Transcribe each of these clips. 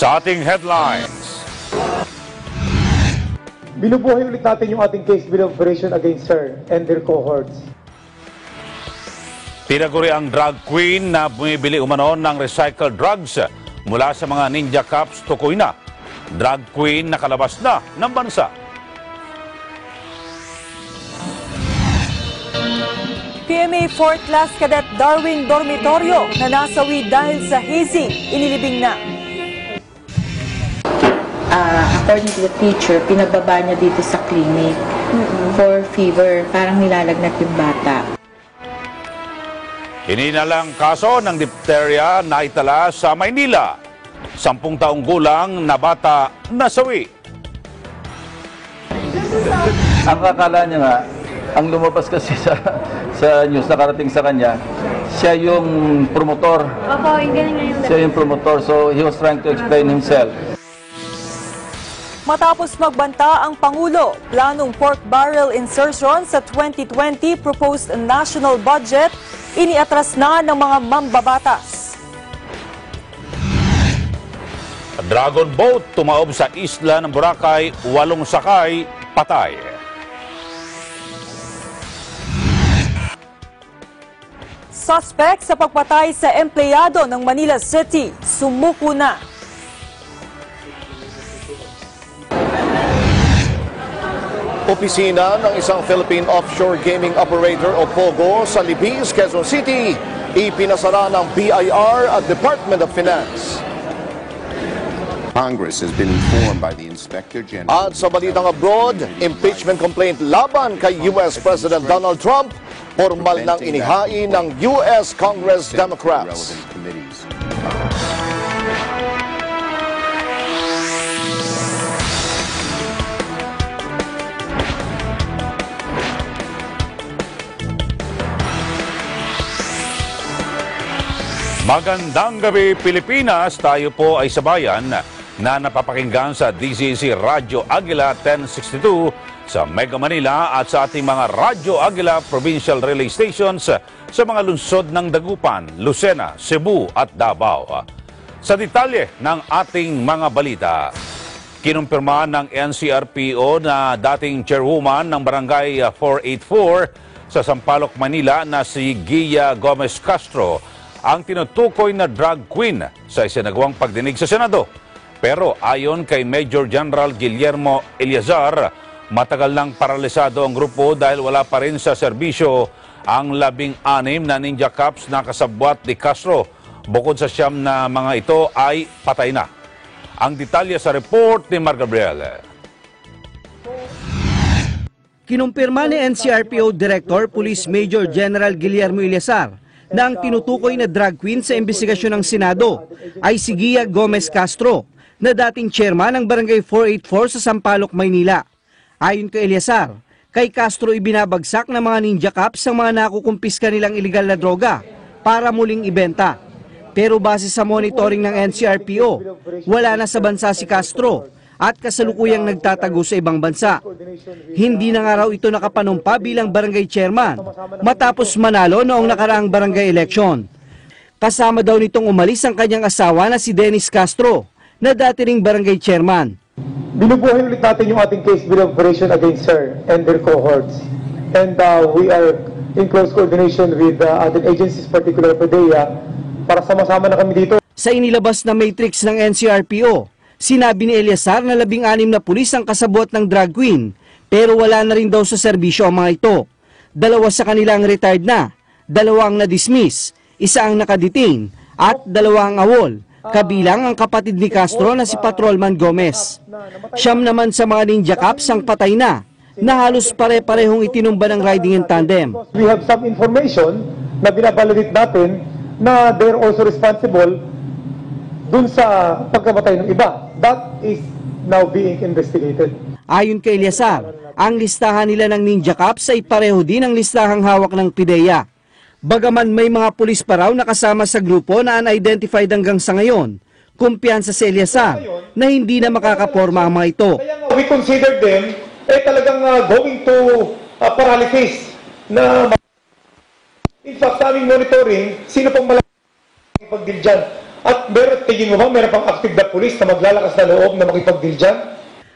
Sa ating headlines, binubuhay ulit natin yung ating case bill operation against her and their cohorts. tinaguri ang drug queen na bumibili umano ng recycled drugs mula sa mga ninja cops tukoy na. Drug queen na kalabas na ng bansa. PMA 4th Class Cadet Darwin Dormitorio na nasawi dahil sa hazing, inilibing na. According to the teacher, pinababa niya dito sa clinic for fever. Parang nilalagnat yung bata. Hininalang kaso ng diphtheria na itala sa Maynila. 10 taong gulang na bata nasawi. Ang akala niya nga, ang lumabas kasi sa news na karating sa kanya, siya yung promotor. Opo, yung ganun nga yung Siya yung promotor, so he was trying to explain himself. Matapos magbanta ang Pangulo, planong pork barrel insertion sa 2020 proposed national budget, iniatras na ng mga mambabatas. Dragon boat tumaob sa isla ng Boracay, 8 sakay, patay. Suspect sa pagpatay sa empleyado ng Manila City, sumuko na. Opisina ng isang Philippine Offshore Gaming Operator o POGO sa Libis, Quezon City, ipinasara ng BIR at Department of Finance. Congress has been informed by the Inspector General. At sa balitang abroad, impeachment complaint laban kay US President Donald Trump, formal nang inihain ng US Congress Democrats. Magandang gabi Pilipinas, tayo po ay sabayan na napapakinggan sa DZC Radyo Aguila 1062 sa Mega Manila at sa ating mga Radyo Aguila Provincial Relay Stations sa mga lungsod ng Dagupan, Lucena, Cebu at Davao. Sa detalye ng ating mga balita, kinumpirma ng NCRPO na dating chairwoman ng Barangay 484 sa Sampaloc, Manila na si Gia Gomez Castro ang tinutukoy na drug queen sa isinagawang pagdinig sa Senado. Pero ayon kay Major General Guillermo Eleazar, matagal nang paralisado ang grupo dahil wala pa rin sa serbisyo ang 16 na ninja cops na kasabwat ni Castro. Bukod sa 9 na mga ito ay patay na. Ang detalye sa report ni Mar Gabriel. Kinumpirma ni NCRPO Director Police Major General Guillermo Eleazar na ang tinutukoy na drug queen sa investigasyon ng Senado ay si Gia Gomez Castro na dating chairman ng Barangay 484 sa Sampaloc, Maynila. Ayon kay Eleazar, kay Castro ibinabagsak ng mga ninja cops ang mga nakukumpiska nilang iligal na droga para muling ibenta. Pero base sa monitoring ng NCRPO, wala na sa bansa si Castro at kasalukuyang nagtatago sa ibang bansa. Hindi na nga raw ito nakapanumpa bilang barangay chairman matapos manalo noong nakaraang barangay election. Kasama daw nitong umalis ang kanyang asawa na si Dennis Castro na dati ring barangay chairman. Binubuhay ulit natin yung ating case bill operation against her and their cohorts. And we are in close coordination with other agencies, particularly PDEA, para sama-sama na kami dito. Sa inilabas na matrix ng NCRPO, sinabi ni Eleazar na 16 na pulis ang kasabot ng drug queen, pero wala na rin daw sa serbisyo ang mga ito. 2 sa kanila ang retired na, 2 ang na-dismiss, 1 ang nakadetain, at 2 ang awol, kabilang ang kapatid ni Castro na si Patrolman Gomez. 9 naman sa mga ninja cops ang patay na halos pare-parehong itinumba ng riding in tandem. We have some information na binabalidate natin na they're also responsible dun sa pagkamatay ng iba. That is now being investigated. Ayon kay Eleazar, ang listahan nila ng ninja cops ay pareho din ang listahang hawak ng PDEA. Bagaman may mga pulis pa raw nakasama sa grupo na unidentified hanggang sa ngayon, kumpiyansa si Eleazar na hindi na makakaporma ang mga ito. We consider them talagang going to paralysis na in fact aming monitoring sino pang malaki pagdil dyan. At tingin mo ba meron pang active na pulis na maglalakas na loob na makipag-deal dyan?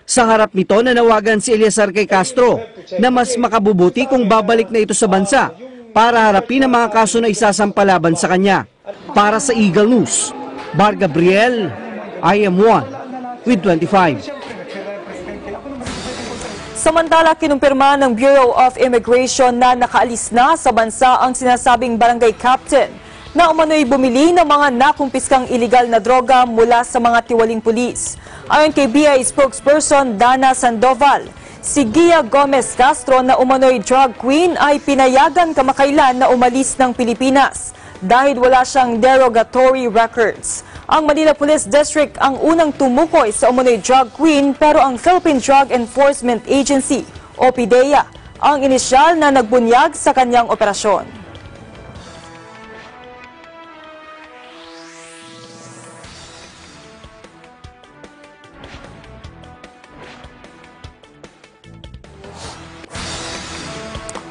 Sa harap nito, nanawagan si Eleazar kay Castro na mas makabubuti kung babalik na ito sa bansa para harapin ang mga kaso na isasampalaban sa kanya. Para sa Eagle News, Bar Gabriel, IM1 with 25. Samantala, kinumpirma ng Bureau of Immigration na nakaalis na sa bansa ang sinasabing barangay captain na umano'y bumili ng mga nakumpiskang iligal na droga mula sa mga tiwaling pulis. Ayon kay BI spokesperson Dana Sandoval, si Gia Gomez Castro na umano'y drug queen ay pinayagan kamakailan na umalis ng Pilipinas dahil wala siyang derogatory records. Ang Manila Police District ang unang tumukoy sa umano'y drug queen pero ang Philippine Drug Enforcement Agency o PDEA ang inisyal na nagbunyag sa kanyang operasyon.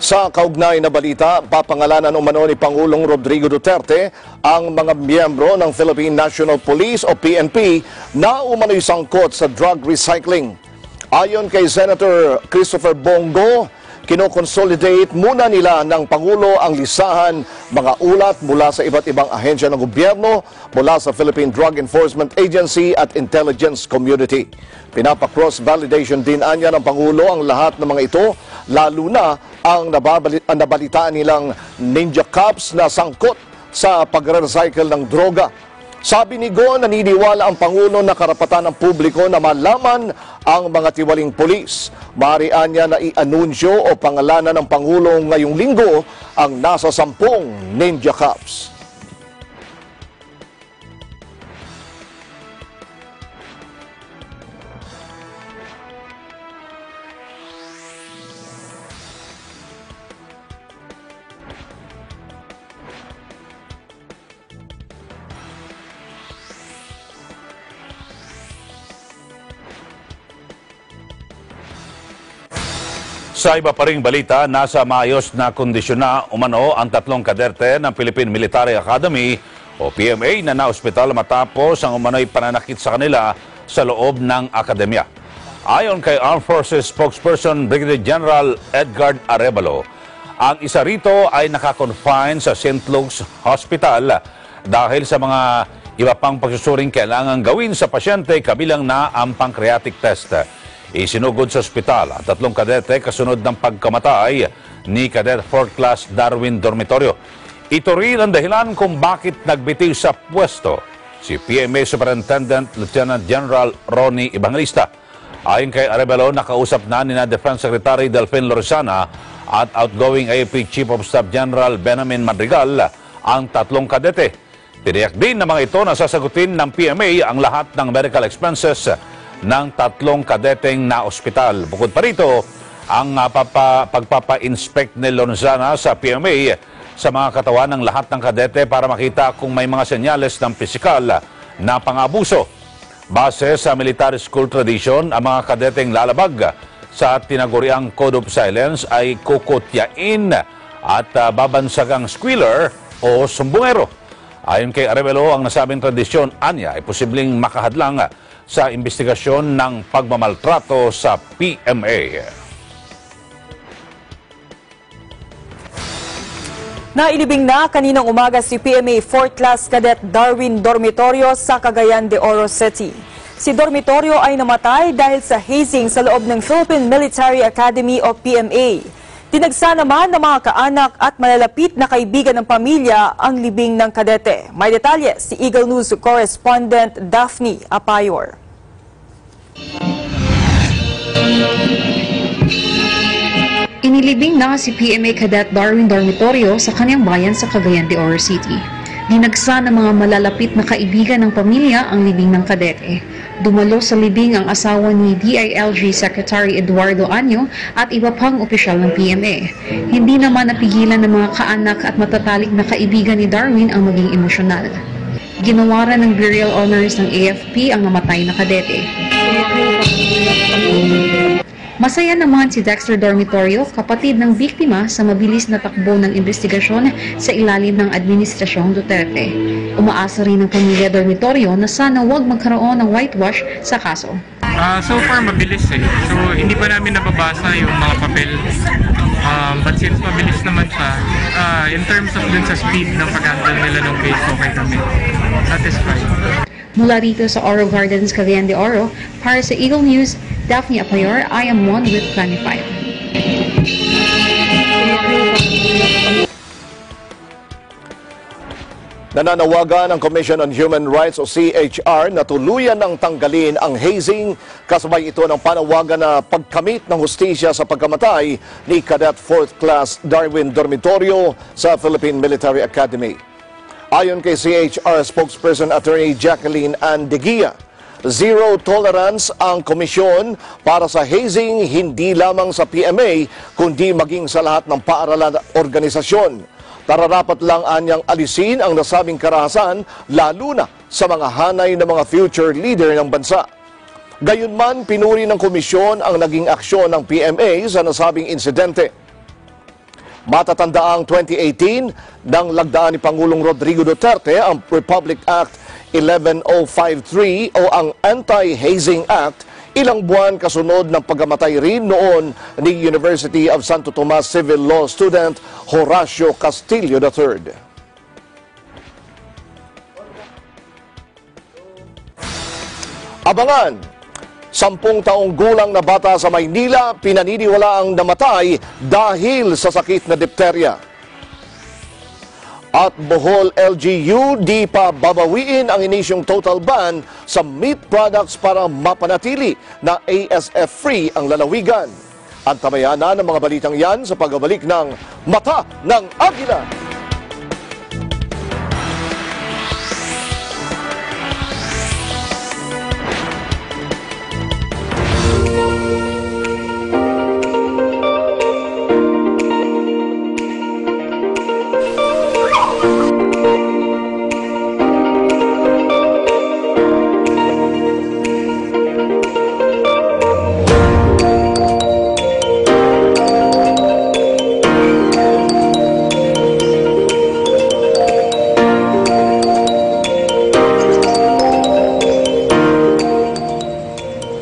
Sa kaugnay na balita, papangalanan umano ni Pangulong Rodrigo Duterte ang mga miyembro ng Philippine National Police o PNP na umano'y sangkot sa drug recycling. Ayon kay Senator Christopher Bongo, kinoconsolidate muna nila ng Pangulo ang listahan mga ulat mula sa iba't ibang ahensya ng gobyerno, mula sa Philippine Drug Enforcement Agency at Intelligence Community. Pinapa-cross validation din anya ng Pangulo ang lahat ng mga ito, lalo na ang nabalitaan nilang Ninja Cops na sangkot sa pagre-recycle ng droga. Sabi ni Go, naniniwala ang Pangulo na karapatan ng publiko na malaman ang mga tiwaling pulis. Maaarian niya na i-anunsyo o pangalanan ng Pangulo ngayong linggo ang nasa 10 Ninja Cops. Sa iba pa ring balita, nasa maayos na kondisyon na umano ang 3 kadete ng Philippine Military Academy o PMA na naospital matapos ang umano'y pananakit sa kanila sa loob ng akademya. Ayon kay Armed Forces spokesperson Brigadier General Edgar Arevalo, ang isa rito ay nakakonfine sa St. Luke's Hospital dahil sa mga iba pang pagsusuring kailangan gawin sa pasyente kabilang na ang pancreatic test. Isinugod sa ospital ang 3 kadete kasunod ng pagkamatay ni Cadet 4th Class Darwin Dormitorio. Ito rin ang dahilan kung bakit nagbitiw sa pwesto si PMA Superintendent Lieutenant General Ronnie Evangelista. Ayon kay Arevalo, nakausap na ni Defense Secretary Delfin Lorenzana at outgoing AFP Chief of Staff General Benjamin Madrigal ang 3 kadete. Tiniyak din ng mga ito na sasagutin ng PMA ang lahat ng medical expenses ng 3 kadeteng na ospital. Bukod pa rito, ang pagpapa-inspect ni Lorenzana sa PMA sa mga katawan ng lahat ng kadete para makita kung may mga senyales ng pisikal na pang-abuso. Base sa military school tradition, ang mga kadeteng lalabag sa tinaguriang Code of Silence ay kukutyain at babansagang squealer o sumbungero. Ayon kay Arevalo, ang nasabing tradisyon anya ay posibleng makahadlang sa investigasyon ng pagmamaltrato sa PMA. Nailibing na kaninang umaga si PMA 4th Class Cadet Darwin Dormitorio sa Cagayan de Oro City. Si Dormitorio ay namatay dahil sa hazing sa loob ng Philippine Military Academy o PMA. Tinagsa naman ng mga kaanak at malalapit na kaibigan ng pamilya ang libing ng kadete. May detalye si Eagle News correspondent Daphne Apayor. Inilibing na si PMA Cadet Darwin Dormitorio sa kanyang bayan sa Cagayan de Oro City. Dinagsa ng mga malalapit na kaibigan ng pamilya ang libing ng kadete. Dumalo sa libing ang asawa ni DILG Secretary Eduardo Anyo at iba pang opisyal ng PMA. Hindi naman napigilan ng mga kaanak at matatalik na kaibigan ni Darwin ang maging emosyonal. Ginawaran ng burial honors ng AFP ang namatay na kadete. Masaya naman si Dexter Dormitorio, kapatid ng biktima, sa mabilis na takbo ng investigasyon sa ilalim ng Administrasyong Duterte. Umaasa rin ng pamilya Dormitorio na sana huwag magkaroon ng whitewash sa kaso. So far, mabilis eh. So, hindi pa namin nababasa yung mga papel. But since mabilis naman siya, in terms of dun sa speed ng pag-handle nila ng case, okay kami. Satisfied. Mula rito sa Oro Gardens, Cagayan de Oro, para sa Eagle News, Daphne Apayor, I am one with Planet 5. Nananawagan ang Commission on Human Rights o CHR na tuluyan ng tanggalin ang hazing, kasabay ito ng panawagan na pagkamit ng hustisya sa pagkamatay ni Cadet 4th Class Darwin Dormitorio sa Philippine Military Academy. Ayon kay CHR spokesperson Attorney Jacqueline Ann De Guia, zero tolerance ang komisyon para sa hazing hindi lamang sa PMA kundi maging sa lahat ng paaralan at organisasyon. Nararapat lang anyang alisin ang nasabing karahasan lalo na sa mga hanay ng mga future leader ng bansa. Gayunman, pinuri ng komisyon ang naging aksyon ng PMA sa nasabing insidente. Matatandaang 2018 nang lagdaan ni Pangulong Rodrigo Duterte ang Republic Act 11053 o ang Anti-Hazing Act, ilang buwan kasunod ng pagkamatay rin noon ni University of Santo Tomas Civil Law student Horacio Castillo III. Abangan! 10 taong gulang na bata sa Maynila pinaniniwalaang namatay dahil sa sakit na dipterya. At Bohol LGU di pa babawiin ang inisyong total ban sa meat products para mapanatili na ASF-free ang lalawigan. Antabayan na ng mga balitang yan sa pagbabalik ng Mata ng Agila.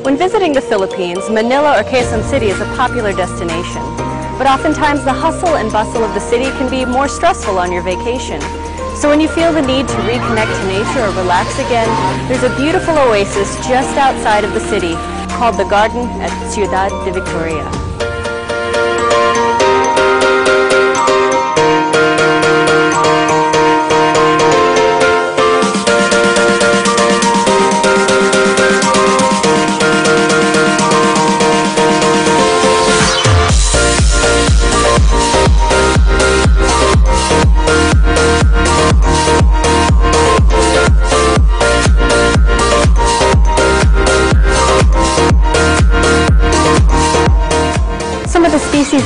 When visiting the Philippines, Manila or Quezon City is a popular destination. But oftentimes the hustle and bustle of the city can be more stressful on your vacation. So when you feel the need to reconnect to nature or relax again, there's a beautiful oasis just outside of the city called the Garden at Ciudad de Victoria.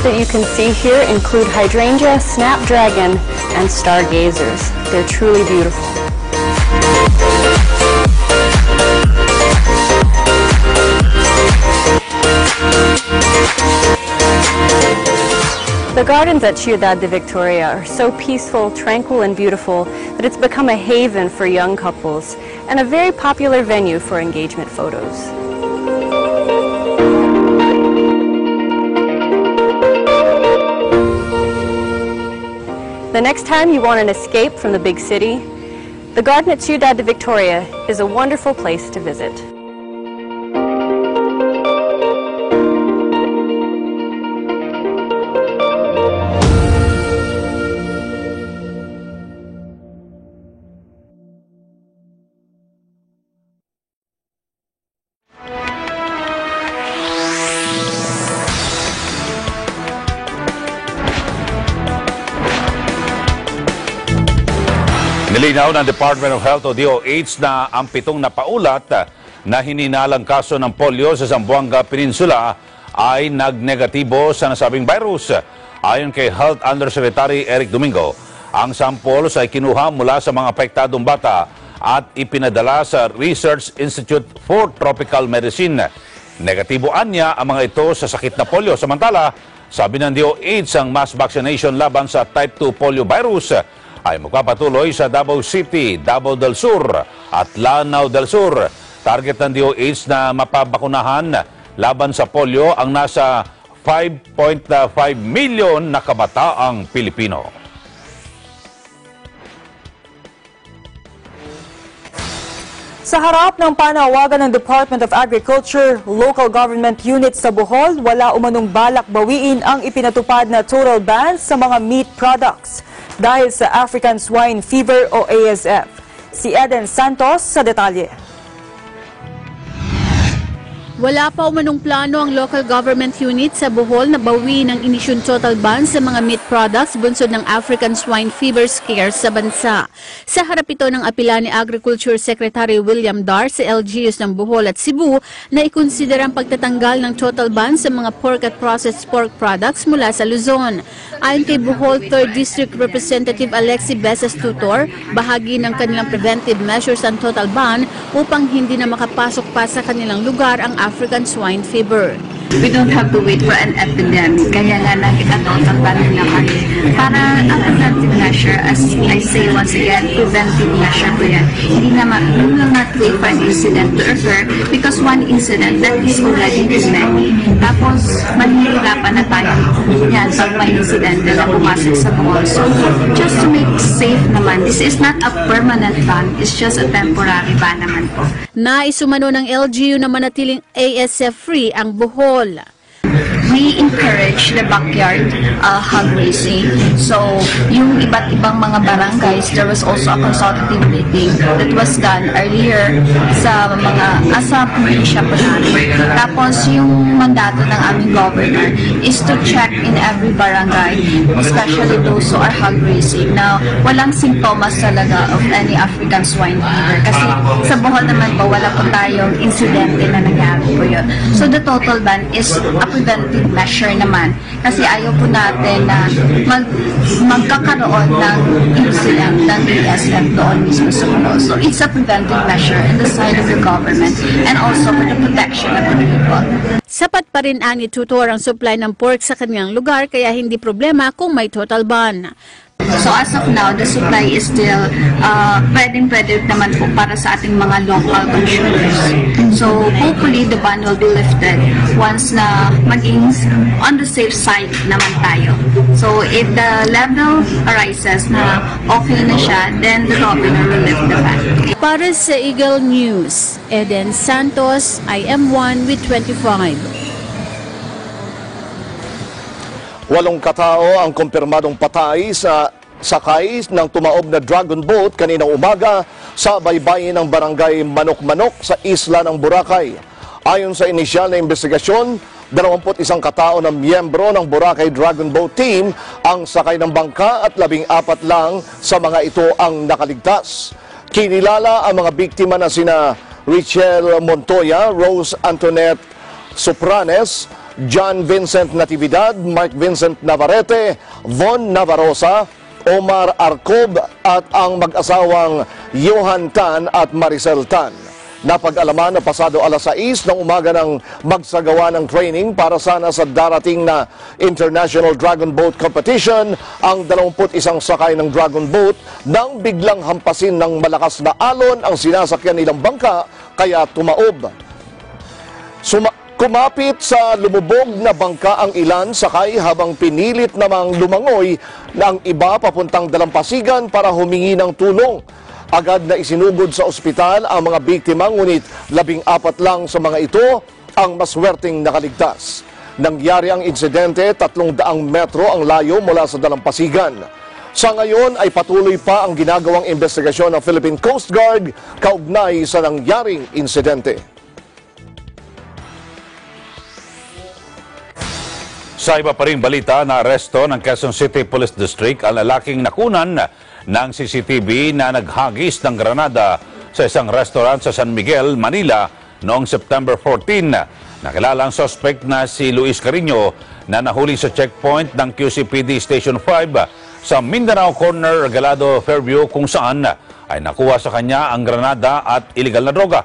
That you can see here include hydrangea, snapdragon, and stargazers. They're truly beautiful. The gardens at Ciudad de Victoria are so peaceful, tranquil, and beautiful that it's become a haven for young couples and a very popular venue for engagement photos. The next time you want an escape from the big city, the garden at Ciudad de Victoria is a wonderful place to visit. Nilinaw ng Department of Health o DOH na ang 7 napaulat na hininalang kaso ng polio sa Zamboanga Peninsula ay nagnegatibo sa nasabing virus. Ayon kay Health Undersecretary Eric Domingo, ang samples ay kinuha mula sa mga apektadong bata at ipinadala sa Research Institute for Tropical Medicine. Negatibo anya ang mga ito sa sakit na polio. Samantala, sabi ng DOH, ang mass vaccination laban sa type 2 polio virus ay magpapatuloy sa Davao City, Davao del Sur at Lanao del Sur. Target ng DOH na mapabakunahan laban sa polio ang nasa 5.5 milyon na kabataang Pilipino. Sa harap ng panawagan ng Department of Agriculture, local government units sa Bohol, wala umanong balak bawiin ang ipinatupad na total ban sa mga meat products dahil sa African Swine Fever o ASF. Si Eden Santos sa detalye. Wala pa umanong plano ang local government unit sa Bohol na bawiin ang inisyong total ban sa mga meat products bunsod ng African Swine Fever scare sa bansa. Sa harap ito ng apela ni Agriculture Secretary William Dar sa LGUs ng Bohol at Cebu na ikonsidera ang pagtatanggal ng total ban sa mga pork at processed pork products mula sa Luzon. Ayon kay Bohol 3rd District Representative Alexi Besas Tutor, bahagi ng kanilang preventive measures ang total ban upang hindi na makapasok pa sa kanilang lugar ang African Swine Fever. We don't have to wait for an epidemic. Kaya nga nakita-total ban nila kami. Para ang preventive measure, as I say once again, preventive measure po yan. Hindi naman, we will not wait for an incident to occur because one incident, that is already too many. Tapos, manihirapan na tayo yan pag may incident na pumasok sa Bohol. So, just to make safe naman, this is not a permanent ban, it's just a temporary ban naman po. Naisumano ng LGU na manatiling ASF-free ang Bohol. We encourage the backyard hog raising. So, yung iba't ibang mga barangays, there was also a consultative meeting that was done earlier sa mga asa probinsya po namin. Tapos, yung mandato ng aming governor is to check in every barangay, especially those who are hog raising, na walang simptomas talaga of any African swine fever. Kasi sa Bohol naman po, wala po tayong insidente na nangyari po yun. So, the total ban is a preventive measure naman. Kasi ayaw po natin na magkakaroon ng incident ng ASF doon mismo sa Bohol. So it's a preventive measure in the side of the government and also for the protection of the people. Sapat pa rin ani Tutor ang supply ng pork sa kanyang lugar kaya hindi problema kung may total ban. So as of now, the supply is still pwedeng-pwede naman po para sa ating mga local consumers. So hopefully the ban will be lifted once na maging on the safe side naman tayo. So if the level arises na okay na siya, then the governor will lift the ban. Para sa Eagle News, Eden Santos, IM1 with 25. 8 katao ang kumpirmadong patay sa sakay ng tumaob na dragon boat kaninang umaga sa baybayin ng barangay Manok-Manok sa isla ng Boracay. Ayon sa inisyal na investigasyon, 21 katao na miyembro ng Boracay Dragon Boat Team ang sakay ng bangka at 14 lang sa mga ito ang nakaligtas. Kinilala ang mga biktima na sina Richelle Montoya, Rose Antoinette Sopranes, John Vincent Natividad, Mark Vincent Navarrete, Von Navarrosa, Omar Arcob at ang mag-asawang Johan Tan at Maricel Tan. Napag-alaman na pasado alas 6 ng umaga ng magsagawa ng training para sana sa darating na International Dragon Boat Competition ang 21 sakay ng Dragon Boat nang biglang hampasin ng malakas na alon ang sinasakyan nilang bangka kaya tumaob. Kumapit sa lumubog na bangka ang ilan sakay habang pinilit namang lumangoy ng iba papuntang Dalampasigan para humingi ng tulong. Agad na isinugod sa ospital ang mga biktima ngunit 14 lang sa mga ito ang maswerteng nakaligtas. Nangyari ang insidente 300 metro ang layo mula sa Dalampasigan. Sa ngayon ay patuloy pa ang ginagawang investigasyon ng Philippine Coast Guard kaugnay sa nangyaring insidente. Sa iba pa ring balita, na-aresto ng Quezon City Police District ang lalaking nakunan ng CCTV na naghagis ng granada sa isang restaurant sa San Miguel, Manila noong September 14. Nakilala ang suspect na si Luis Carino na nahuli sa checkpoint ng QCPD Station 5 sa Mindanao Corner, Regalado, Fairview kung saan ay nakuha sa kanya ang granada at iligal na droga.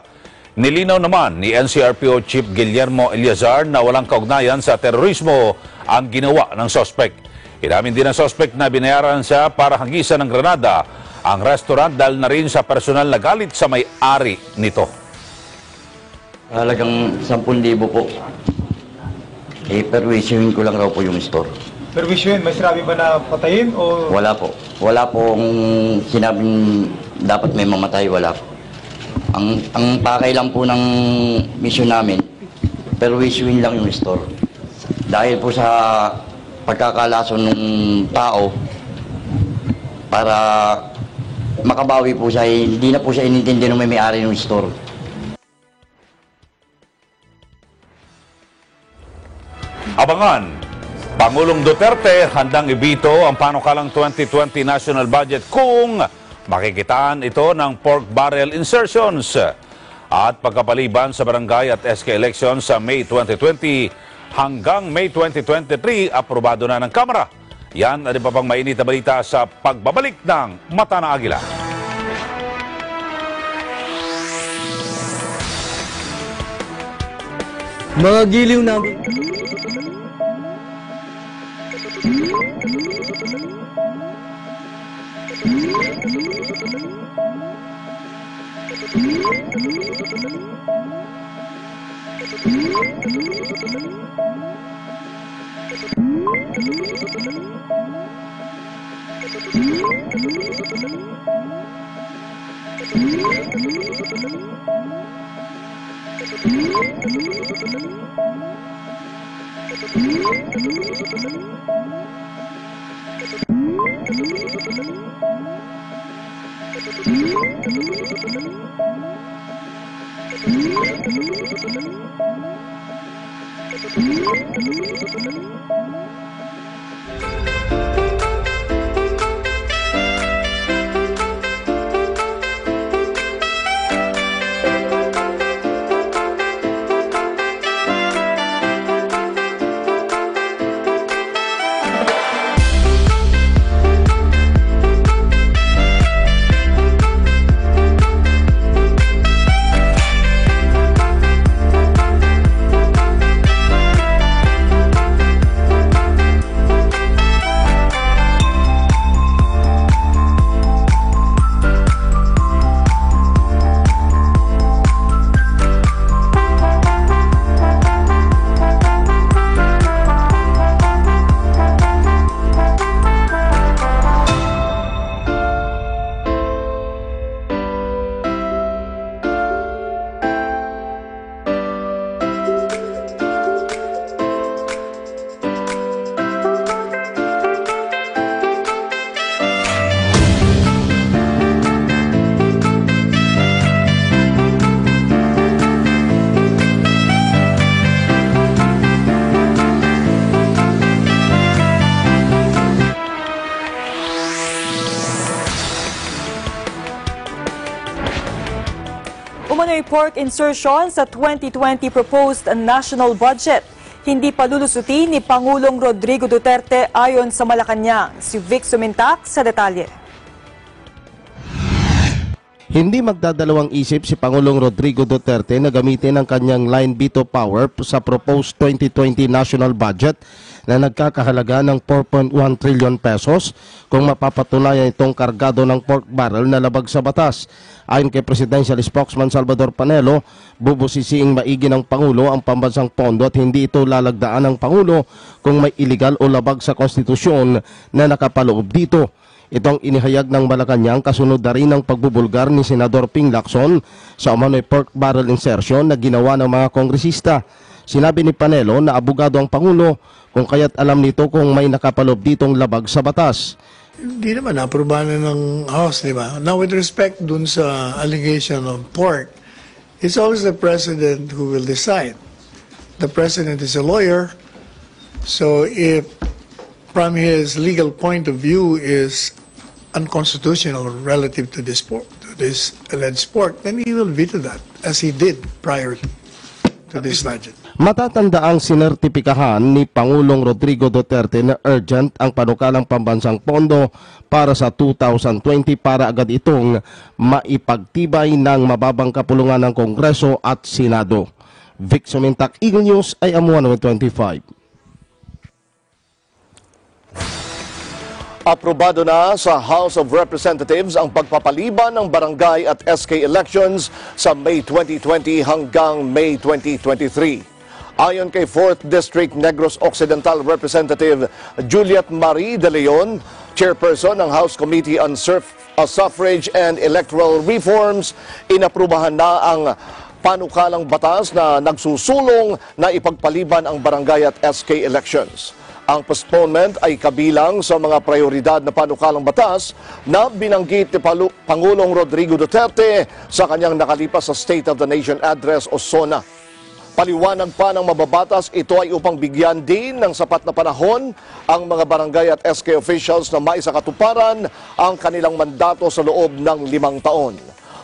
Nilinaw naman ni NCRPO Chief Guillermo Eleazar na walang kaugnayan sa terorismo ang ginawa ng sospek. Inamin din ng sospek na binayaran siya para hagisan ng granada ang restaurant dahil na rin sa personal na galit sa may-ari nito. Halagang 10,000 po. Perwisyohin ko lang raw po yung store. Perwisyohin, may sinabi ba na patayin o... Wala po. Wala po kung sinabing dapat may mamatay, wala po. Ang pakay lang po ng mission namin, perwisyohin lang yung store. Dahil po sa pagkakalason ng tao, para makabawi po siya, hindi na po siya inintindi ng may-ari ng store. Abangan, Pangulong Duterte handang ibito ang panukalang 2020 national budget kung makikitaan ito ng pork barrel insertions at pagkapaliban sa barangay at SK elections sa May 2020 hanggang May 2023, aprobado na ng Kamara. Yan at iba pang mainit na balita sa pagbabalik ng Mata ng Agila. Mga giliw namin. Umano'y pork insertion sa 2020 proposed national budget. Hindi pa lulusutin ni Pangulong Rodrigo Duterte ayon sa Malacanang. Si Vic Sumintak sa detalye. Hindi magdadalawang isip si Pangulong Rodrigo Duterte na gamitin ang kanyang line veto power sa proposed 2020 national budget na nagkakahalaga ng 4.1 trillion pesos kung mapapatunayan itong kargado ng pork barrel na labag sa batas. Ayon kay Presidential Spokesman Salvador Panelo, bubusisiing maigi ng Pangulo ang pambansang pondo at hindi ito lalagdaan ng Pangulo kung may iligal o labag sa konstitusyon na nakapaloob dito. Itong inihayag ng Malacanang kasunod na rin ng pagbubulgar ni Senador Ping Lacson sa umano'y pork barrel insertion na ginawa ng mga kongresista. Sinabi ni Panelo na abogado ang Pangulo kung kaya't alam nito kung may nakapaloob ditong labag sa batas. Hindi naman, naprobahan na ng House, di ba? Now, with respect dun sa allegation of pork, it's always the President who will decide. The President is a lawyer, so if from his legal point of view is unconstitutional relative to this alleged pork, then he will veto that, as he did prior to this budget. Matatandaang sinertipikahan ni Pangulong Rodrigo Duterte na urgent ang panukalang pambansang pondo para sa 2020 para agad itong maipagtibay ng mababang kapulungan ng Kongreso at Senado. Vic Sumintak, Eagle News, IAM 125. Aprobado na sa House of Representatives ang pagpapaliban ng barangay at SK elections sa May 2020 hanggang May 2023. Ayon kay 4th District Negros Occidental Representative Juliet Marie De Leon, chairperson ng House Committee on Suffrage and Electoral Reforms, inaprubahan na ang panukalang batas na nagsusulong na ipagpaliban ang barangay at SK elections. Ang postponement ay kabilang sa mga prioridad na panukalang batas na binanggit ni Pangulong Rodrigo Duterte sa kanyang nakalipas sa State of the Nation Address o SONA. Paliwanag pa ng mababatas, ito ay upang bigyan din ng sapat na panahon ang mga barangay at SK officials na maisakatuparan ang kanilang mandato sa loob ng 5 taon.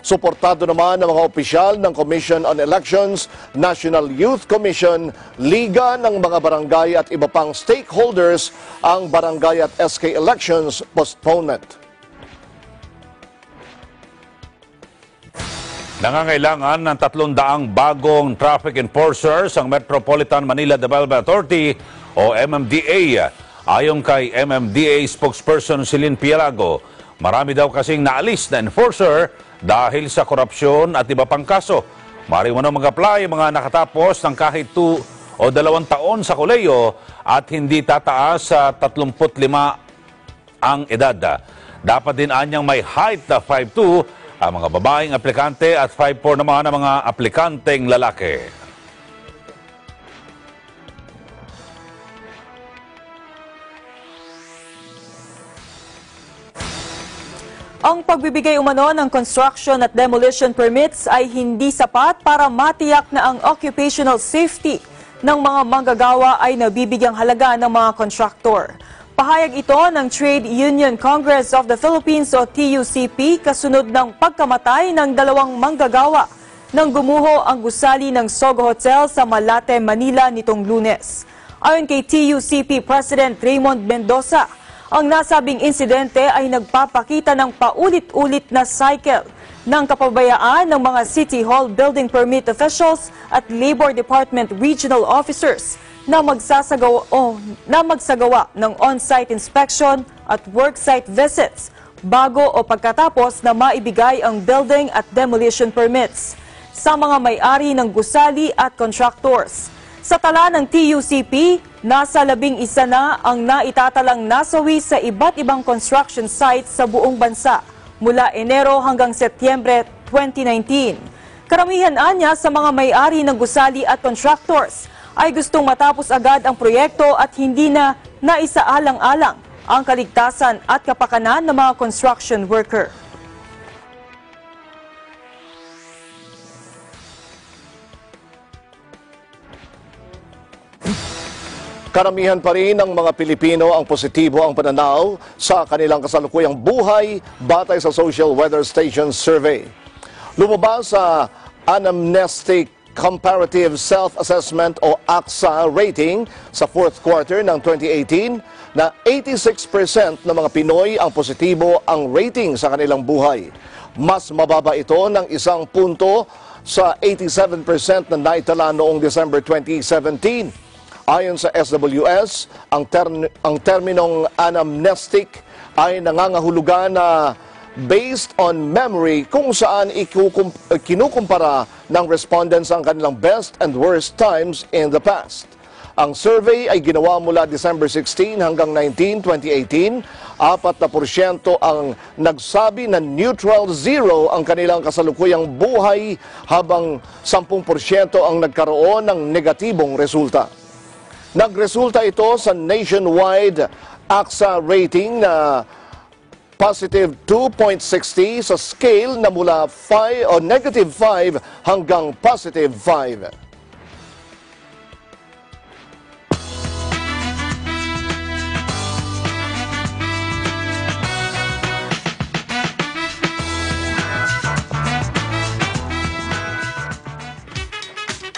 Suportado naman ng mga opisyal ng Commission on Elections, National Youth Commission, Liga ng mga barangay at iba pang stakeholders ang barangay at SK elections postponement. Nangangailangan ng 300 bagong traffic enforcers ang Metropolitan Manila Development Authority o MMDA. Ayon kay MMDA spokesperson Celine Pielago, marami daw kasing naalis na enforcer dahil sa korupsyon at iba pang kaso. Maaari mo na mag-apply mga nakatapos ng kahit 2 o 2 taon sa koleyo at hindi tataas sa 35 ang edad. Dapat din anyang may height na 5'2" ang mga babaeng aplikante at 5'4" naman ang mga aplikanteng lalaki. Ang pagbibigay umano ng construction at demolition permits ay hindi sapat para matiyak na ang occupational safety ng mga manggagawa ay nabibigyang halaga ng mga kontraktor. Pahayag ito ng Trade Union Congress of the Philippines o TUCP kasunod ng pagkamatay ng 2 manggagawa nang gumuho ang gusali ng Sogo Hotel sa Malate, Manila nitong Lunes. Ayon kay TUCP President Raymond Mendoza, ang nasabing insidente ay nagpapakita ng paulit-ulit na cycle ng kapabayaan ng mga City Hall building permit officials at Labor Department regional officers na magsagawa ng on-site inspection at worksite visits bago o pagkatapos na maibigay ang building at demolition permits sa mga may-ari ng gusali at contractors. Sa tala ng TUCP, nasa 11 na ang naitatalang nasawi sa iba't ibang construction sites sa buong bansa mula Enero hanggang Setyembre 2019. Karamihan anya sa mga may-ari ng gusali at contractors ay gustong matapos agad ang proyekto at hindi na naisaalang-alang ang kaligtasan at kapakanan ng mga construction worker. Karamihan pa rin ng mga Pilipino ang positibo ang pananaw sa kanilang kasalukuyang buhay batay sa Social Weather Station Survey. Lumabas sa Anamnestic Comparative Self-Assessment o ACSA rating sa 4th quarter ng 2018 na 86% ng mga Pinoy ang positibo ang rating sa kanilang buhay. Mas mababa ito ng 1 punto sa 87% na naitala noong December 2017. Ayon sa SWS, ang terminong anamnestic ay nangangahulugan na based on memory kung saan kinukumpara ng respondents ang kanilang best and worst times in the past. Ang survey ay ginawa mula December 16 hanggang 19, 2018. 4% ang nagsabi na neutral zero ang kanilang kasalukuyang buhay habang 10% ang nagkaroon ng negatibong resulta. Nagresulta ito sa nationwide ACSA rating na positive 2.60 sa scale na mula negative 5 hanggang positive 5.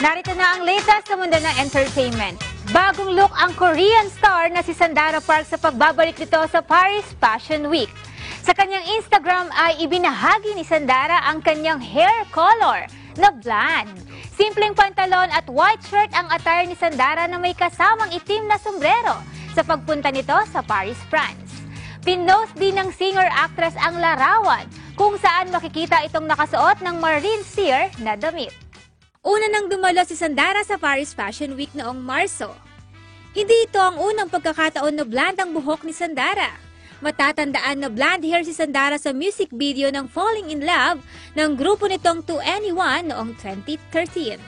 Narito na ang latest Balita sa mundo ng entertainment. Bagong look ang Korean star na si Sandara Park sa pagbabalik nito sa Paris Fashion Week. Sa kanyang Instagram ay ibinahagi ni Sandara ang kanyang hair color na blonde. Simpleng pantalon at white shirt ang attire ni Sandara na may kasamang itim na sombrero sa pagpunta nito sa Paris, France. Pinost din ng singer-actress ang larawan kung saan makikita itong nakasuot ng marine seer na damit. Una nang dumalo si Sandara sa Paris Fashion Week noong Marso. Hindi ito ang unang pagkakataon na blonde ang buhok ni Sandara. Matatandaan na blonde hair si Sandara sa music video ng Falling in Love ng grupo nitong 2NE1 noong 2013.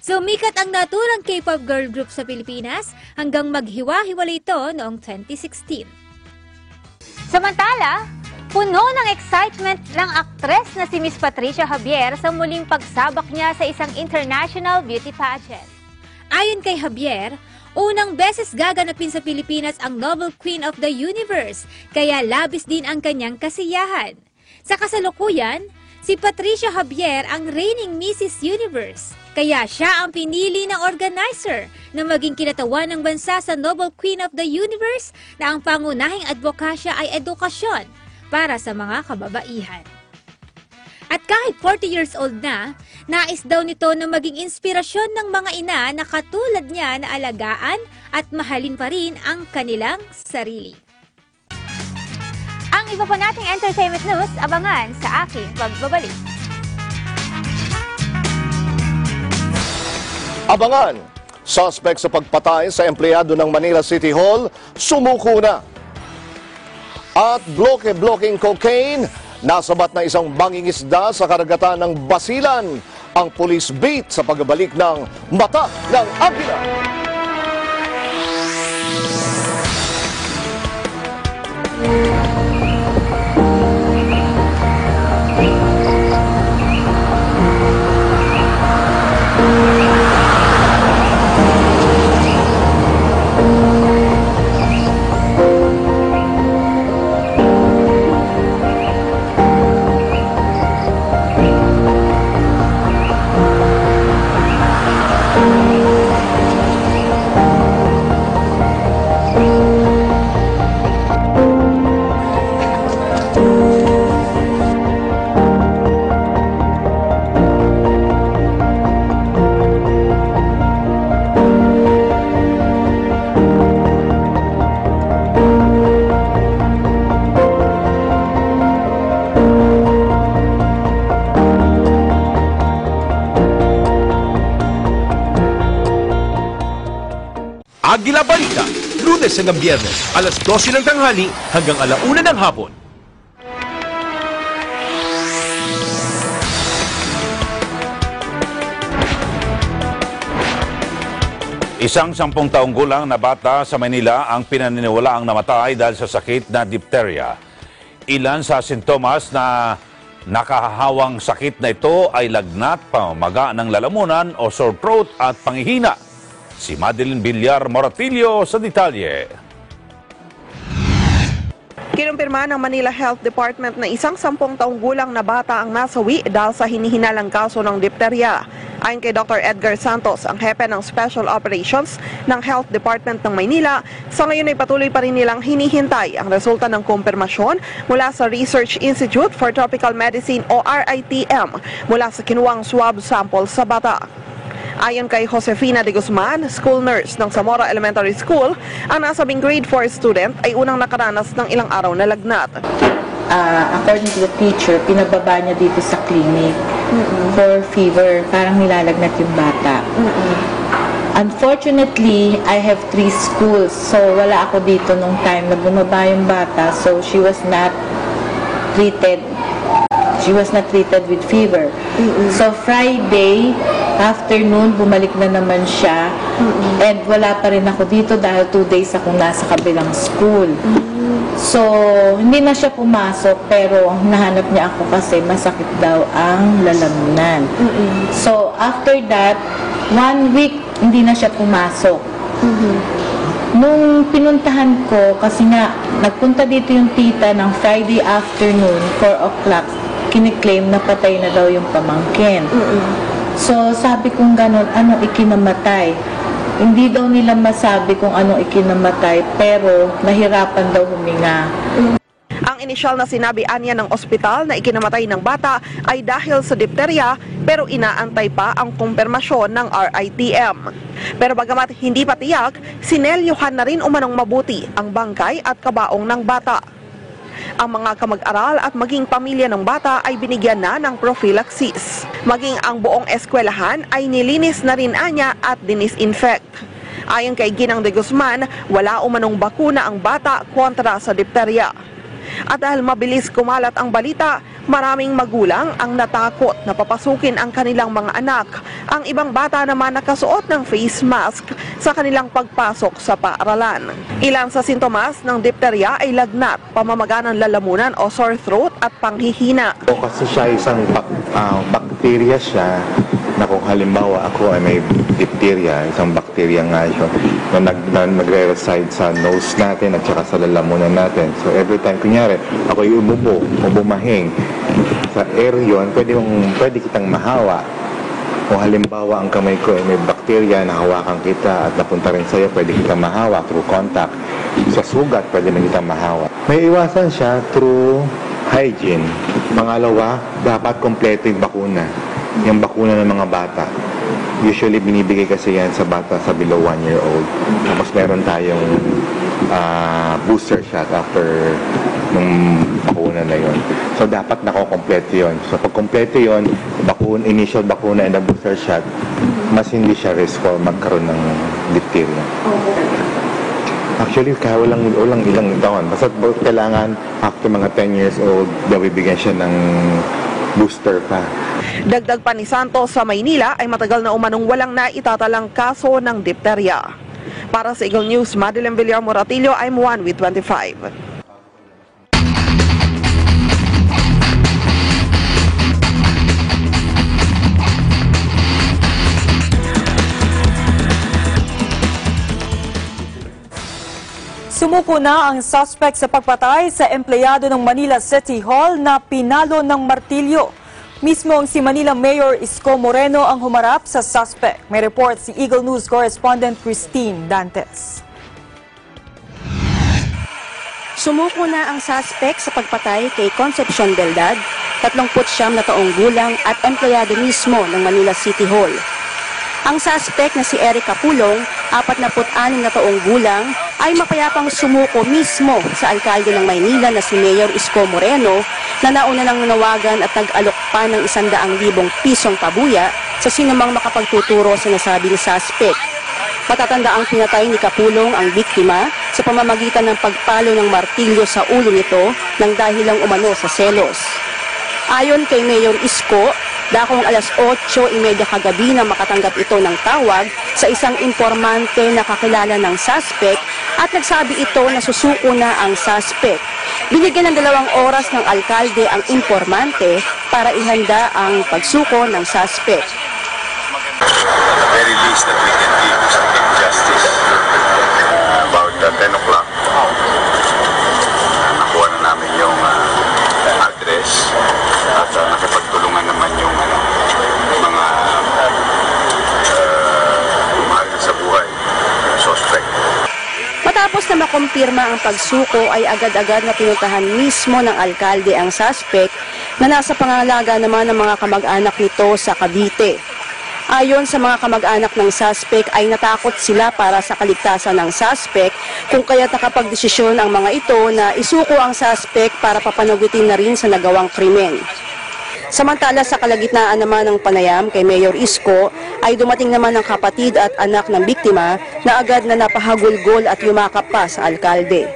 Sumikat ang naturang K-pop girl group sa Pilipinas hanggang maghiwa-hiwalay ito noong 2016. Samantala, puno ng excitement ng aktres na si Miss Patricia Javier sa muling pagsabak niya sa isang international beauty pageant. Ayon kay Javier, unang beses gaganapin sa Pilipinas ang Noble Queen of the Universe, kaya labis din ang kanyang kasiyahan. Sa kasalukuyan, si Patricia Javier ang reigning Mrs. Universe, kaya siya ang pinili ng organizer na maging kinatawan ng bansa sa Noble Queen of the Universe na ang pangunahing advokasya ay edukasyon para sa mga kababaihan. At kahit 40 years old na, nais daw nito na maging inspirasyon ng mga ina na katulad niya na alagaan at mahalin pa rin ang kanilang sarili. Ang iba pa nating entertainment news, abangan sa aking pagbabalik. Abangan! Suspect sa pagpatay sa empleyado ng Manila City Hall, sumuko na. At bloke-blocking cocaine, nasabat na isang mangingisda sa karagatan ng Basilan. Ang police beat sa pagbabalik ng Mata ng Agila. Agila Balita, Lunes hanggang Biyernes, alas 12 ng tanghali hanggang 1:00 ng hapon. Isang 10 taong gulang na bata sa Manila ang pinaniniwalaang namatay dahil sa sakit na diphtheria. Ilan sa sintomas na nakahahawang sakit na ito ay lagnat, pamamaga ng lalamunan o sore throat at panghihina. Si Madeline Villar Moratillo sa detalye. Kinumpirma ng Manila Health Department na isang 10 taong gulang na bata ang nasawi dahil sa hinihinalang kaso ng diphtheria. Ayon kay Dr. Edgar Santos, ang hepe ng Special Operations ng Health Department ng Maynila, sa ngayon ay patuloy pa rin nilang hinihintay ang resulta ng kumpirmasyon mula sa Research Institute for Tropical Medicine o RITM mula sa kinuwang swab sample sa bata. Ayon kay Josefina de Guzman, school nurse ng Zamora Elementary School, ang nasabing grade 4 student ay unang nakaranas ng ilang araw na lagnat. According to the teacher, pinababa niya dito sa clinic for fever. Parang nilalagnat yung bata. Unfortunately, I have 3 schools, so wala ako dito nung time na bumaba yung bata, so she was not treated. She was not treated with fever. So Friday afternoon, bumalik na naman siya. And wala pa rin ako dito dahil 2 days akong nasa kabilang school. So, hindi na siya pumasok, pero nahanap niya ako kasi masakit daw ang lalamunan. So, after that, 1 week, hindi na siya pumasok. Nung pinuntahan ko, kasi nga, nagpunta dito yung tita ng Friday afternoon, 4 o'clock, kiniklaim na patay na daw yung pamangkin. So sabi kong gano'n, ano ikinamatay? Hindi daw nila masabi kung ano ikinamatay, pero nahirapan daw huminga. Ang inisyal na sinabi anya ng ospital na ikinamatay ng bata ay dahil sa dipterya, pero inaantay pa ang kumpirmasyon ng RITM. Pero bagamat hindi pa tiyak, sinelyuhan na rin umanong mabuti ang bangkay at kabaong ng bata. Ang mga kamag-aral at maging pamilya ng bata ay binigyan na ng prophylaxis. Maging ang buong eskwelahan ay nilinis na rin anya at dinisinfect. Ayon kay Ginang de Guzman, wala umanong bakuna ang bata kontra sa dipterya. At dahil mabilis kumalat ang balita, maraming magulang ang natakot na papasukin ang kanilang mga anak. Ang ibang bata naman nakasuot ng face mask sa kanilang pagpasok sa paaralan. Ilan sa sintomas ng dipterya ay lagnat, pamamaga ng lalamunan o sore throat at panghihina. Kasi siya isang bakterya siya na kung halimbawa ako ay may diphtheria, isang bakterya nga siya na nagre-reside sa nose natin at saka sa lalamunan natin. So every time, kunyari, ako yung bumahing sa air yun, pwede kitang mahawa. Kung halimbawa ang kamay ko ay may bakterya, nahawakan kita at napunta rin sa'yo, pwede kitang mahawa through contact. Sa sugat, pwede na kitang mahawa. May iwasan siya through hygiene. Pangalawa, dapat kompleto yung bakuna. Yung bakuna ng mga bata. Usually, binibigay kasi yan sa bata sa below 1 year old. Tapos meron tayong booster shot after nung bakuna na yon. So, dapat nakakompleto yun. So, pag kompleto yun, initial bakuna and the booster shot, mas hindi siya risk for magkaroon ng diphtheria. Actually, kaya walang ilang taon. Basta kailangan after mga 10 years old, bibigyan siya ng booster pa. Dagdag pa ni Santos, sa Maynila ay matagal na umanong walang naitatalang kaso ng dipterya. Para sa Eagle News, Madeline Villar Moratillo, I'm 1 with 25. Sumuko na ang suspect sa pagpatay sa empleyado ng Manila City Hall na pinalo ng martilyo. Mismo ang si Manila Mayor Isko Moreno ang humarap sa suspect. May report si Eagle News correspondent Christine Dantes. Sumuko na ang suspect sa pagpatay kay Concepcion Beldad, 39 na taong gulang at empleyado mismo ng Manila City Hall. Ang suspect na si Eric Capulong, 46 na taong gulang, ay mapayapang sumuko mismo sa alkalde ng Maynila na si Mayor Isko Moreno na nauna nang nanawagan at nag-alok pa ng 100,000 pisong pabuya sa sinumang makapagtuturo sa nasabing suspect. Matatanda ang pinatay ni Capulong ang biktima sa pamamagitan ng pagpalo ng martilyo sa ulo nito nang dahilang umano sa selos. Ayon kay Mayor Isko, dakong alas 8:30 kagabi na makatanggap ito ng tawag sa isang impormante na kakilala ng suspect at nagsabi ito na susuko na ang suspect. Binigyan ng 2 oras ng alkalde ang impormante para ihanda ang pagsuko ng suspect. The very least that we can give is to give justice. About 10 o'clock, nakuha na namin yung address at nakipagtulungan naman yung mga mahal sa buhay, suspect. Matapos na makumpirma ang pagsuko ay agad-agad na pinuntahan mismo ng alkalde ang suspect na nasa pangangalaga naman ng mga kamag-anak nito sa Cavite. Ayon sa mga kamag-anak ng suspect ay natakot sila para sa kaligtasan ng suspect kung kaya nakapagdesisyon ang mga ito na isuko ang suspect para papanagutin na rin sa nagawang krimen. Samantala sa kalagitnaan naman ng panayam kay Mayor Isko ay dumating naman ang kapatid at anak ng biktima na agad na napahagulgol at yumakap pa sa alkalde.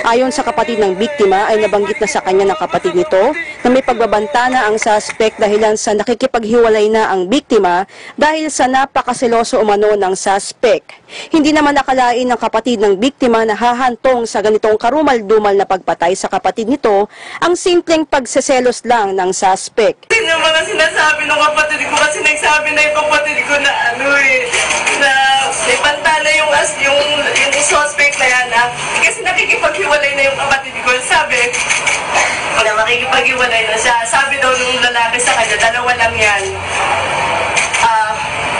Ayon sa kapatid ng biktima ay nabanggit na sa kanya ng kapatid nito na may pagbabanta na ang suspect dahilan sa nakikipaghiwalay na ang biktima dahil sa napakaseloso umano ng suspect. Hindi naman nakalain ng kapatid ng biktima na hahantong sa ganitong karumal-dumal na pagpatay sa kapatid nito ang simpleng pagseselos lang ng suspect. Hindi naman ang sinasabi ng kapatid ko kasi nagsabi na yung kapatid ko na na may pantala yung suspect na yan kasi nakikipaghiwalay na yung kapatid ko. Sabi na makikipaghiwalay maghiwalay na siya. Sabi daw nung lalaki sa kanya, 2 lang yan.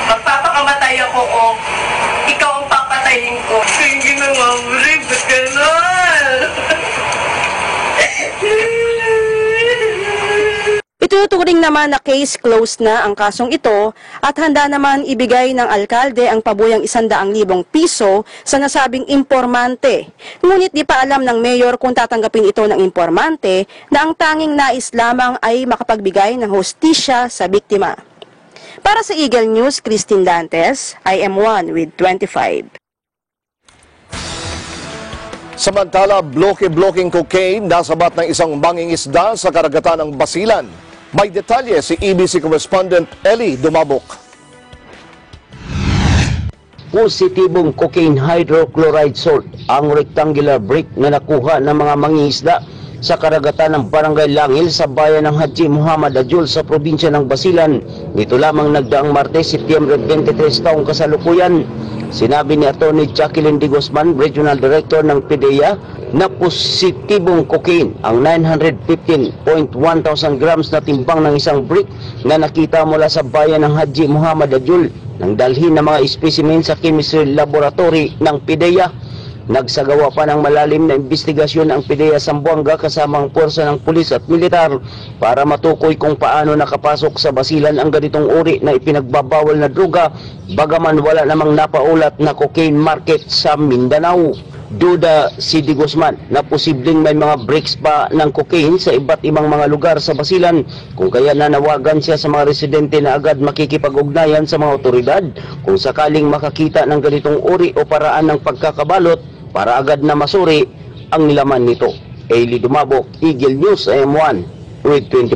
Magpapakamatay ako o ikaw ang papatayin ko. Yung ginawa mo rin, ba't gano'n? Ituturing naman na case closed na ang kasong ito at handa naman ibigay ng alkalde ang pabuyang 100,000 piso sa nasabing impormante. Ngunit di pa alam ng mayor kung tatanggapin ito ng impormante na ang tanging nais lamang ay makapagbigay ng hustisya sa biktima. Para sa Eagle News, Christine Dantes, IM1 with 25. Samantala, bloke-blocking cocaine nasabat ng isang mangingisda sa karagatan ng Basilan. May detalye si EBC correspondent Eli Dumabok. Positibong cocaine hydrochloride salt ang rectangular brick na nakuha ng mga mangingisda sa karagatan ng Barangay Langil sa bayan ng Haji Muhammad Ajul sa probinsya ng Basilan. Nito lamang nagdaang Martes, Setyembre 23 taong kasalukuyan. Sinabi ni Atty. Jacqueline D. Guzman, Regional Director ng PDEA, na positibong cocaine ang 915.1,000 grams na timbang ng isang brick na nakita mula sa bayan ng Haji Muhammad Ajul nang dalhin ng mga specimen sa chemistry laboratory ng PDEA. Nagsagawa pa ng malalim na investigasyon ang PDEA Zamboanga kasama ang puwersa ng pulis at militar para matukoy kung paano nakapasok sa Basilan ang ganitong uri na ipinagbabawal na droga, bagaman wala namang napaulat na cocaine market sa Mindanao. Duda si D. Guzman na posibleng may mga bricks pa ng cocaine sa iba't ibang mga lugar sa Basilan, kung kaya nanawagan siya sa mga residente na agad makikipag-ugnayan sa mga otoridad kung sakaling makakita ng ganitong uri o paraan ng pagkakabalot para agad na masuri ang nilaman nito. Eli Dumabok, Eagle News, IM1 with 25.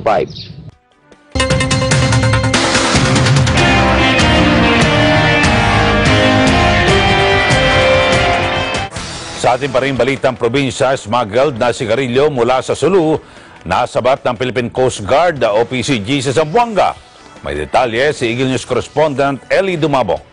Sa ating pa rin balitang probinsya, smuggled na sigarilyo mula sa Sulu, nasabat ng Philippine Coast Guard o PCG sa Zamboanga. May detalye si Eagle News correspondent Eli Dumabok.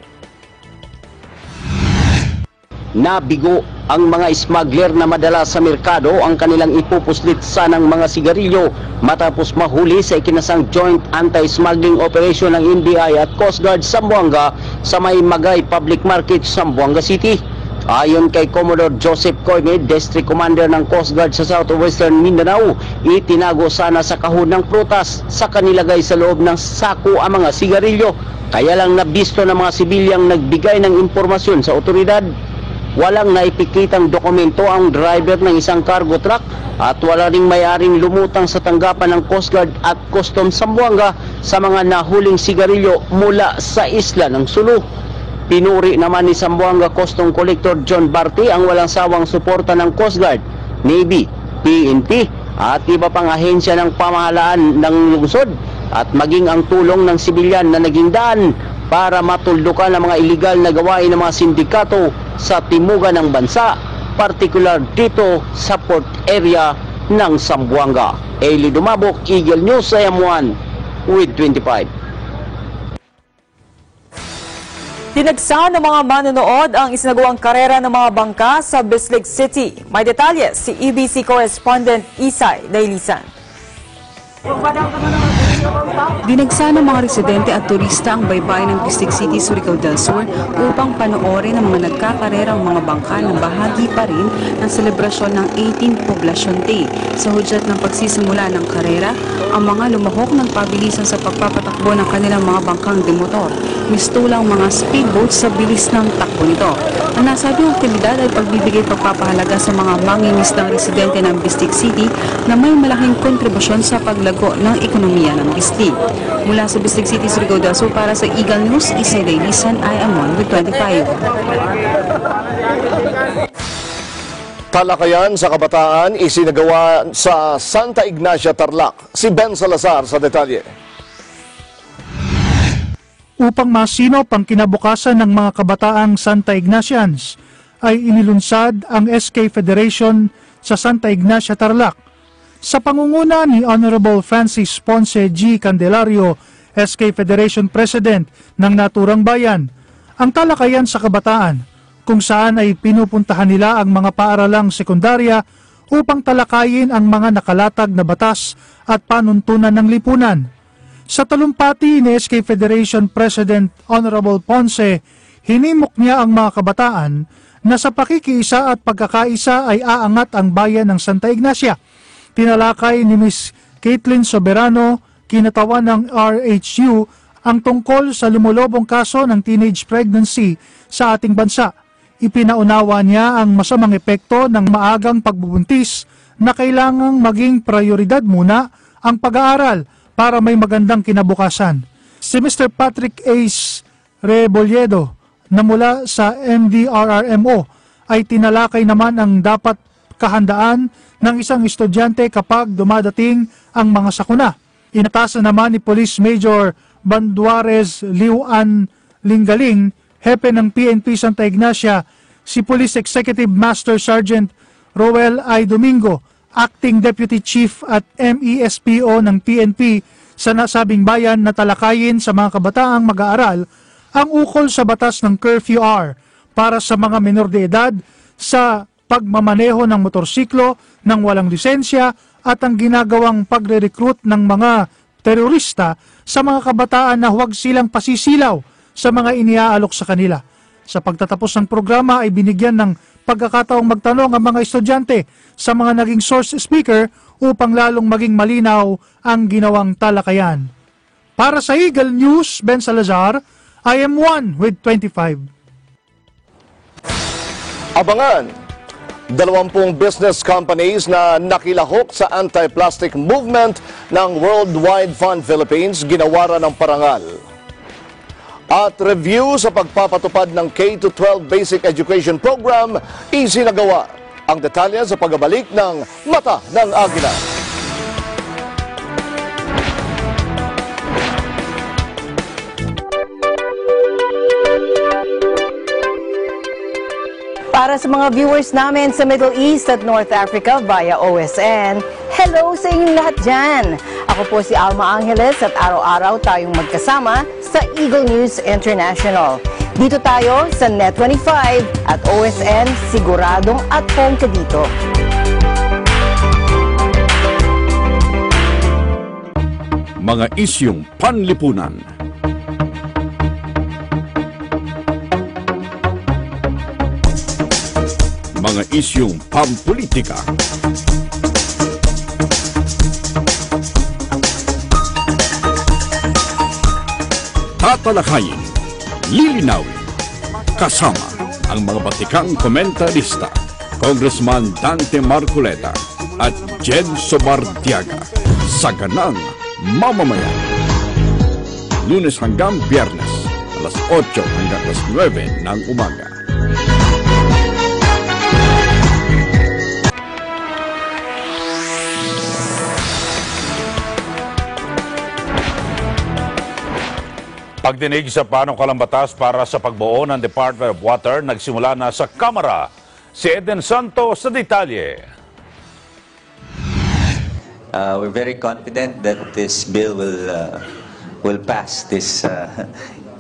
Nabigo ang mga smuggler na madala sa merkado ang kanilang ipupuslit sanang mga sigarilyo matapos mahuli sa ikinasang joint anti-smuggling operation ng NBI at Coast Guard Zamboanga sa may Magay Public Market, Zamboanga City. Ayon kay Commodore Joseph Coime, District Commander ng Coast Guard sa Southwestern Mindanao, itinago sana sa kahon ng prutas sa kanilagay sa loob ng sako ang mga sigarilyo. Kaya lang nabisto ng mga sibilyang nagbigay ng impormasyon sa otoridad. Walang naipikitang dokumento ang driver ng isang cargo truck at wala ring may-aring lumutang sa tanggapan ng Coast Guard at Customs Zamboanga sa mga nahuling sigarilyo mula sa isla ng Sulu. Pinuri naman ni Zamboanga Customs Collector John Barty ang walang sawang suporta ng Coast Guard, Navy, PNP at iba pang ahensya ng pamahalaan ng lungsod at maging ang tulong ng sibilyan na naging daan para matuldukan ang mga iligal na gawain ng mga sindikato sa timugan ng bansa, partikular dito sa port area ng Zamboanga. Eli Dumabok, Eagle News, IM1 with 25. Dinagsa ng mga manonood ang isinagawang karera ng mga bangka sa Bislig City. May detalye si EBC correspondent Isay Dailisan. Dinagsa ng mga residente at turista ang baybayin ng Bislig City, Surigao del Sur upang panoorin ang mga nagkakarerang mga bangka na bahagi pa rin ng selebrasyon ng 18th Poblacion Day. Sa hudyat ng pagsisimula ng karera, ang mga lumahok ng pabilisan sa pagpapatakbo ng kanilang mga bangkang demotor. Mistulang mga speedboats sa bilis ng takbo nito. Ang nasabing aktibidad ay pagbibigay pagpapahalaga sa mga mangingisdang residente ng Bislig City na may malaking kontribusyon sa paglago ng ekonomiya ng Bislig. Mula sa Bislig City, Surigao del Sur, para sa Eagle News, Isay Dailisan, IM1 with 25. Talakayan sa kabataan isinagawa sa Santa Ignacia, Tarlac. Si Ben Salazar sa detalye. Upang masinop ang kinabukasan ng mga kabataang Santa Ignacians, ay inilunsad ang SK Federation sa Santa Ignacia, Tarlac. Sa pangunguna ni Honorable Francis Ponce G. Candelario, SK Federation President ng naturang bayan, ang talakayan sa kabataan, kung saan ay pinupuntahan nila ang mga paaralang sekundarya upang talakayin ang mga nakalatag na batas at panuntunan ng lipunan. Sa talumpati ni SK Federation President Honorable Ponce, hinimok niya ang mga kabataan na sa pakikiisa at pagkakaisa ay aangat ang bayan ng Santa Ignacia. Tinalakay ni Ms. Caitlin Soberano, kinatawan ng RHU, ang tungkol sa lumulobong kaso ng teenage pregnancy sa ating bansa. Ipinaunawa niya ang masamang epekto ng maagang pagbubuntis na kailangang maging prioridad muna ang pag-aaral para may magandang kinabukasan. Si Mr. Patrick Ace Rebolledo na mula sa MDRRMO ay tinalakay naman ang dapat kahandaan ng isang estudyante kapag dumadating ang mga sakuna. Inatasan naman ni Police Major Banduarez Liuan Lingaling, hepe ng PNP Santa Ignacia, si Police Executive Master Sergeant Roel I. Domingo, Acting Deputy Chief at MESPO ng PNP sa nasabing bayan na talakayin sa mga kabataang mag-aaral ang ukol sa batas ng curfew hour para sa mga menor de edad sa pagmamaneho ng motorsiklo ng walang lisensya at ang ginagawang pagre-recruit ng mga terorista sa mga kabataan na huwag silang pasisilaw sa mga iniaalok sa kanila. Sa pagtatapos ng programa ay binigyan ng pagkakataong magtanong ang mga estudyante sa mga naging source speaker upang lalong maging malinaw ang ginawang talakayan. Para sa Eagle News, Ben Salazar, I am 1 with 25. Abangan! 20 business companies na nakilahok sa anti-plastic movement ng Worldwide Fund Philippines ginawaran ng parangal. At review sa pagpapatupad ng K-12 Basic Education Program, isinagawa. Ang detalye sa pagbabalik ng Mata ng Agila. Para sa mga viewers namin sa Middle East at North Africa via OSN, hello sa inyong lahat dyan! Ako po si Alma Angeles at araw-araw tayong magkasama sa Eagle News International. Dito tayo sa Net25 at OSN, siguradong at home ka dito. Mga isyung panlipunan. Mga isyung pampolitika. Tatalakayin, lilinawin, kasama ang mga batikang komentarista, Congressman Dante Marcoleta at Jen Sobartiaga sa Ganang Mamamayan. Lunes hanggang Biyernes, alas 8 hanggang alas 9 ng umaga. Pagdinig sa panukalang batas para sa pagbuo ng Department of Water nagsimula na sa Kamara. Si Eden Santos sa detalye. We're very confident that this bill will pass this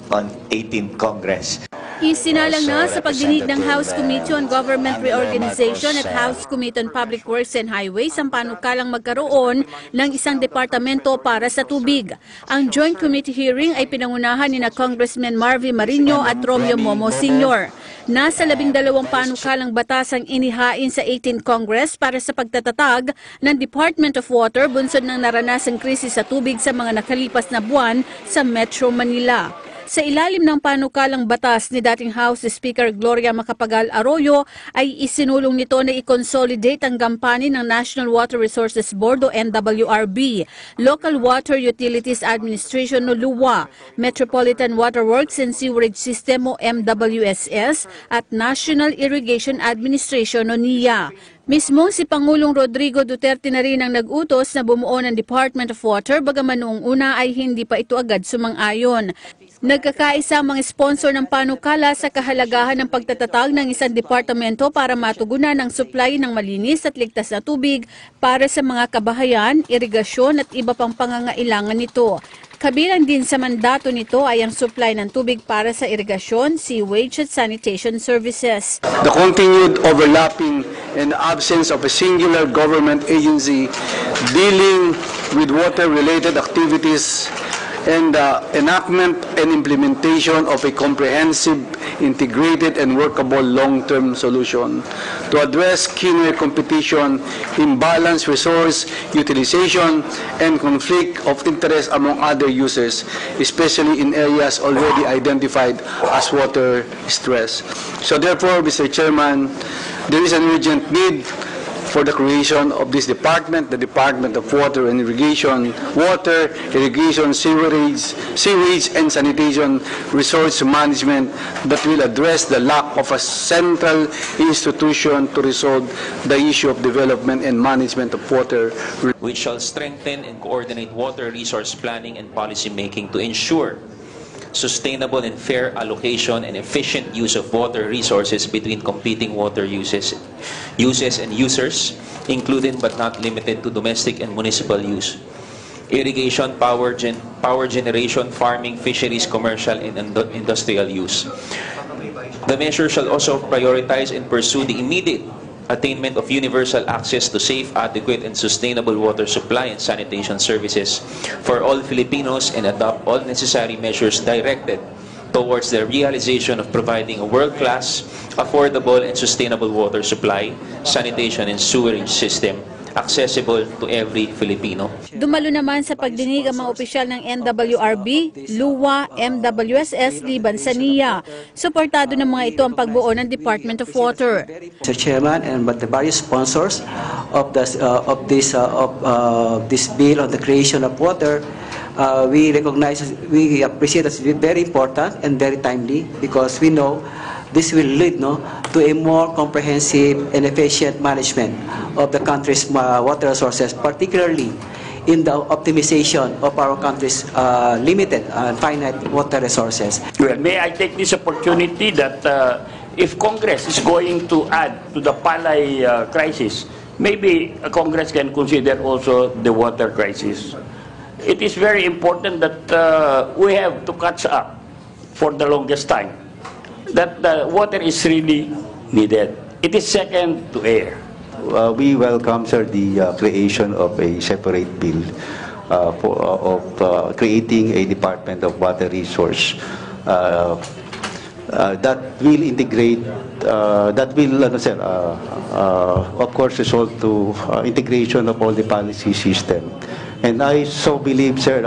on 18th Congress. Isinalang na sa pagdinig ng House Committee on Government Reorganization at House Committee on Public Works and Highways ang panukalang magkaroon ng isang departamento para sa tubig. Ang joint committee hearing ay pinangunahan ni na Congressman Marvy Marino at Romeo Momo Sr. Nasa 12 panukalang batas ang inihain sa 18th Congress para sa pagtatatag ng Department of Water bunsod ng naranasang krisis sa tubig sa mga nakalipas na buwan sa Metro Manila. Sa ilalim ng panukalang batas ni dating House Speaker Gloria Macapagal Arroyo ay isinulong nito na i-consolidate ang gampanin ng National Water Resources Board o NWRB, Local Water Utilities Administration o LUWA, Metropolitan Water Works and Sewerage System o MWSS at National Irrigation Administration o NIA. Mismong si Pangulong Rodrigo Duterte na rin ang nag-utos na bumuo ng Department of Water bagaman noong una ay hindi pa ito agad sumang-ayon. Nagkakaisa ang mga sponsor ng panukala sa kahalagahan ng pagtatatag ng isang departamento para matugunan ang supply ng malinis at ligtas na tubig para sa mga kabahayan, irigasyon at iba pang pangangailangan nito. Kabilang din sa mandato nito ay ang supply ng tubig para sa irigasyon, sewage at sanitation services. The continued overlapping and the absence of a singular government agency dealing with water-related activities, and the enactment and implementation of a comprehensive, integrated, and workable long-term solution to address keener competition, imbalanced resource utilization, and conflict of interest among other users, especially in areas already identified as water stress. So therefore, Mr. Chairman, there is an urgent need for the creation of this department, the Department of Water and Irrigation, Water, Irrigation, Sewage and Sanitation Resource Management that will address the lack of a central institution to resolve the issue of development and management of water. Which shall strengthen and coordinate water resource planning and policy making to ensure sustainable and fair allocation and efficient use of water resources between competing water uses and users, including but not limited to domestic and municipal use, irrigation, power generation, farming, fisheries, commercial, and industrial use. The measure shall also prioritize and pursue the immediate attainment of universal access to safe, adequate, and sustainable water supply and sanitation services for all Filipinos and adopt all necessary measures directed towards the realization of providing a world-class, affordable, and sustainable water supply, sanitation, and sewerage system accessible to every Filipino. Dumalo naman sa pagdinig ang mga opisyal ng NWRB, LUWA, MWSS, liban sa NIA. Suportado ng mga ito ang pagbuo ng Department of Water. Mr. Chairman, and but the various sponsors of this bill on the creation of water, we appreciate as very important and very timely because we know this will lead to a more comprehensive and efficient management of the country's water resources, particularly in the optimization of our country's limited and finite water resources. Well, may I take this opportunity that if Congress is going to add to the palay crisis, maybe Congress can consider also the water crisis. It is very important that we have to catch up for the longest time. That the water is really needed. It is second to air. We welcome, sir, the creation of a separate bill of creating a Department of Water Resource that will integrate, that will, of course, result to integration of all the policy system. And I so believe, sir,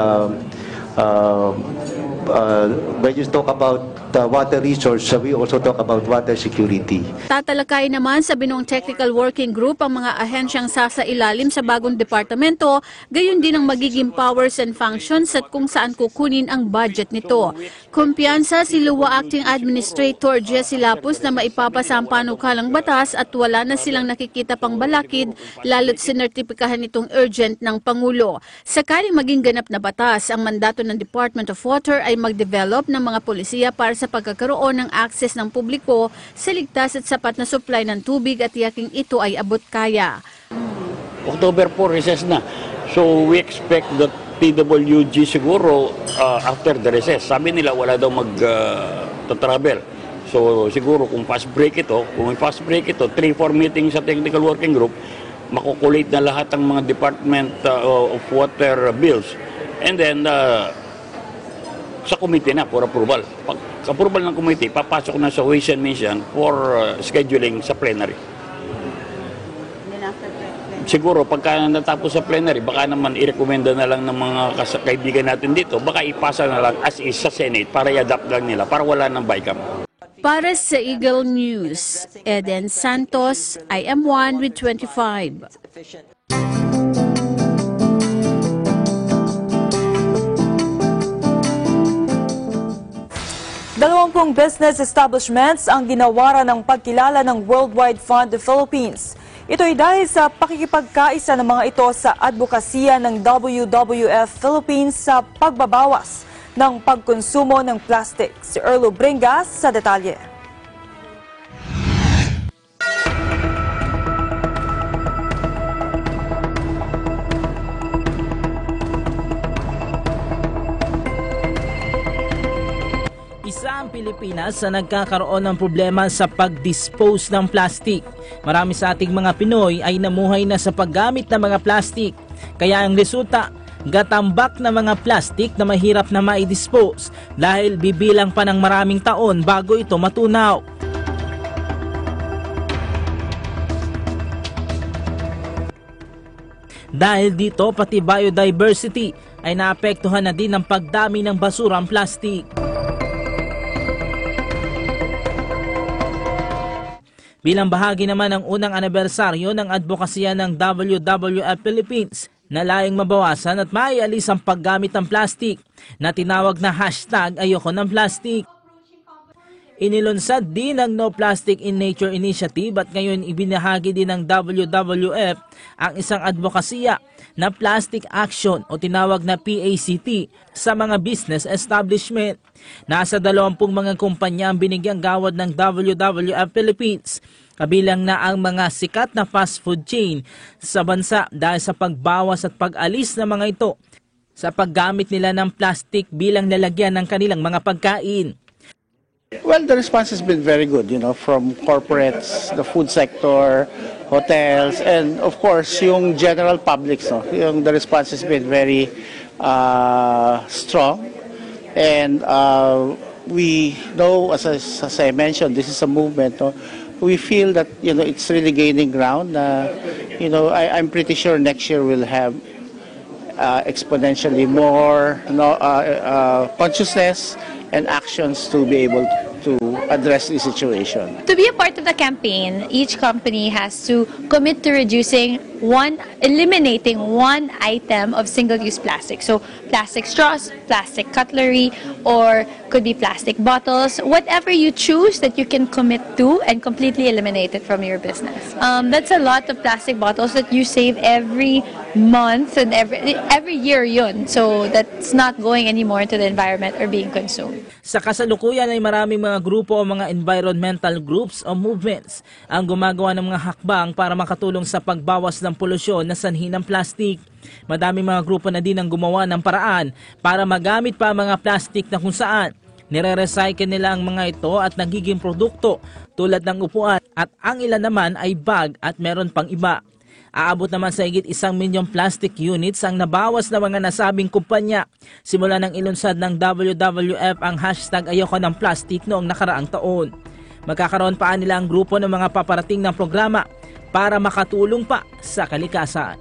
when you talk about water resource, we also talk about water security. Tatalakay naman sa binuong technical working group ang mga ahensyang sasailalim sa bagong departamento, gayon din ang magiging powers and functions at kung saan kukunin ang budget nito. Kumpiyansa si LUWA Acting Administrator Jessie Lapus na maipapasa ang panukalang batas at wala na silang nakikita pang balakid lalo't sinertipikahan nitong urgent ng Pangulo. Sakaling maging ganap na batas, ang mandato ng Department of Water ay mag-develop ng mga polisiya para sa pagkakaroon ng access ng publiko sa ligtas at sapat na supply ng tubig at tiyaking ito ay abot kaya. October 4, recess na. So we expect that PWG siguro after the recess. Sabi nila wala daw mag-travel. So siguro kung fast break ito, 3-4 meetings sa technical working group, makukulate na lahat ng mga Department of Water bills. And then sa committee na for approval. Pag approval ng committee, papasok na sa Ways and Means for scheduling sa plenary. Siguro pagka natapos sa plenary, baka naman i-recommenda na lang ng mga kaibigan natin dito, baka ipasa na lang as is sa Senate para i-adapt lang nila, para wala ng BICAM. Para sa Eagle News, Eden Santos, IM1 with 25. 20 business establishments ang ginawaran ng pagkilala ng Worldwide Fund of Philippines. Ito ay dahil sa pakikipagkaisa ng mga ito sa advokasya ng WWF Philippines sa pagbabawas ng pagkonsumo ng plastic. Si Erlo Bringas sa detalye. Isa ang Pilipinas sa nagkakaroon ng problema sa pag-dispose ng plastic. Marami sa ating mga Pinoy ay namuhay na sa paggamit ng mga plastic. Kaya ang resulta, gatambak na mga plastic na mahirap na ma-dispose dahil bibilang pa ng maraming taon bago ito matunaw. Dahil dito, pati biodiversity ay naapektuhan na din ng pagdami ng basurang plastic. Bilang bahagi naman ng unang anibersaryo ng advokasya ng WWF Philippines na layong mabawasan at maialis ang paggamit ng plastic na tinawag na hashtag ayoko ng plastic. Inilunsad din ng No Plastic in Nature Initiative at ngayon ibinahagi din ng WWF ang isang advokasya na Plastic Action o tinawag na PACT sa mga business establishment. Nasa 20 mga kumpanya ang binigyang gawad ng WWF Philippines, kabilang na ang mga sikat na fast food chain sa bansa dahil sa pagbawas at pag-alis ng mga ito sa paggamit nila ng plastic bilang lalagyan ng kanilang mga pagkain. Well, the response has been very good, from corporates, the food sector, hotels, and of course, yung general public. The response has been very strong. And we know, as I mentioned, this is a movement. We feel that it's really gaining ground. I'm pretty sure next year we'll have exponentially more consciousness and actions to be able to address the situation. To be a part of the campaign, each company has to commit to eliminating one item of single-use plastic. So plastic straws, plastic cutlery, or could be plastic bottles, whatever you choose that you can commit to and completely eliminate it from your business. That's a lot of plastic bottles that you save every month and every year yun. So that's not going anymore into the environment or being consumed. Sa kasalukuyan ay maraming mga grupo o mga environmental groups o movements ang gumagawa ng mga hakbang para makatulong sa pagbawas ng polusyon na sanhi ng plastic. Madaming mga grupo na din ang gumawa ng paraan para magamit pa ang mga plastic na kung saan nire-recycle nila ang mga ito at nagiging produkto tulad ng upuan at ang ilan naman ay bag at meron pang iba. Aabot naman sa higit 1 milyong plastic units ang nabawas na mga nasabing kumpanya simula nang ilunsad ng WWF ang hashtag ayoko ng plastic noong nakaraang taon. Magkakaroon pa nila ang grupo ng mga paparating ng programa para makatulong pa sa kalikasan.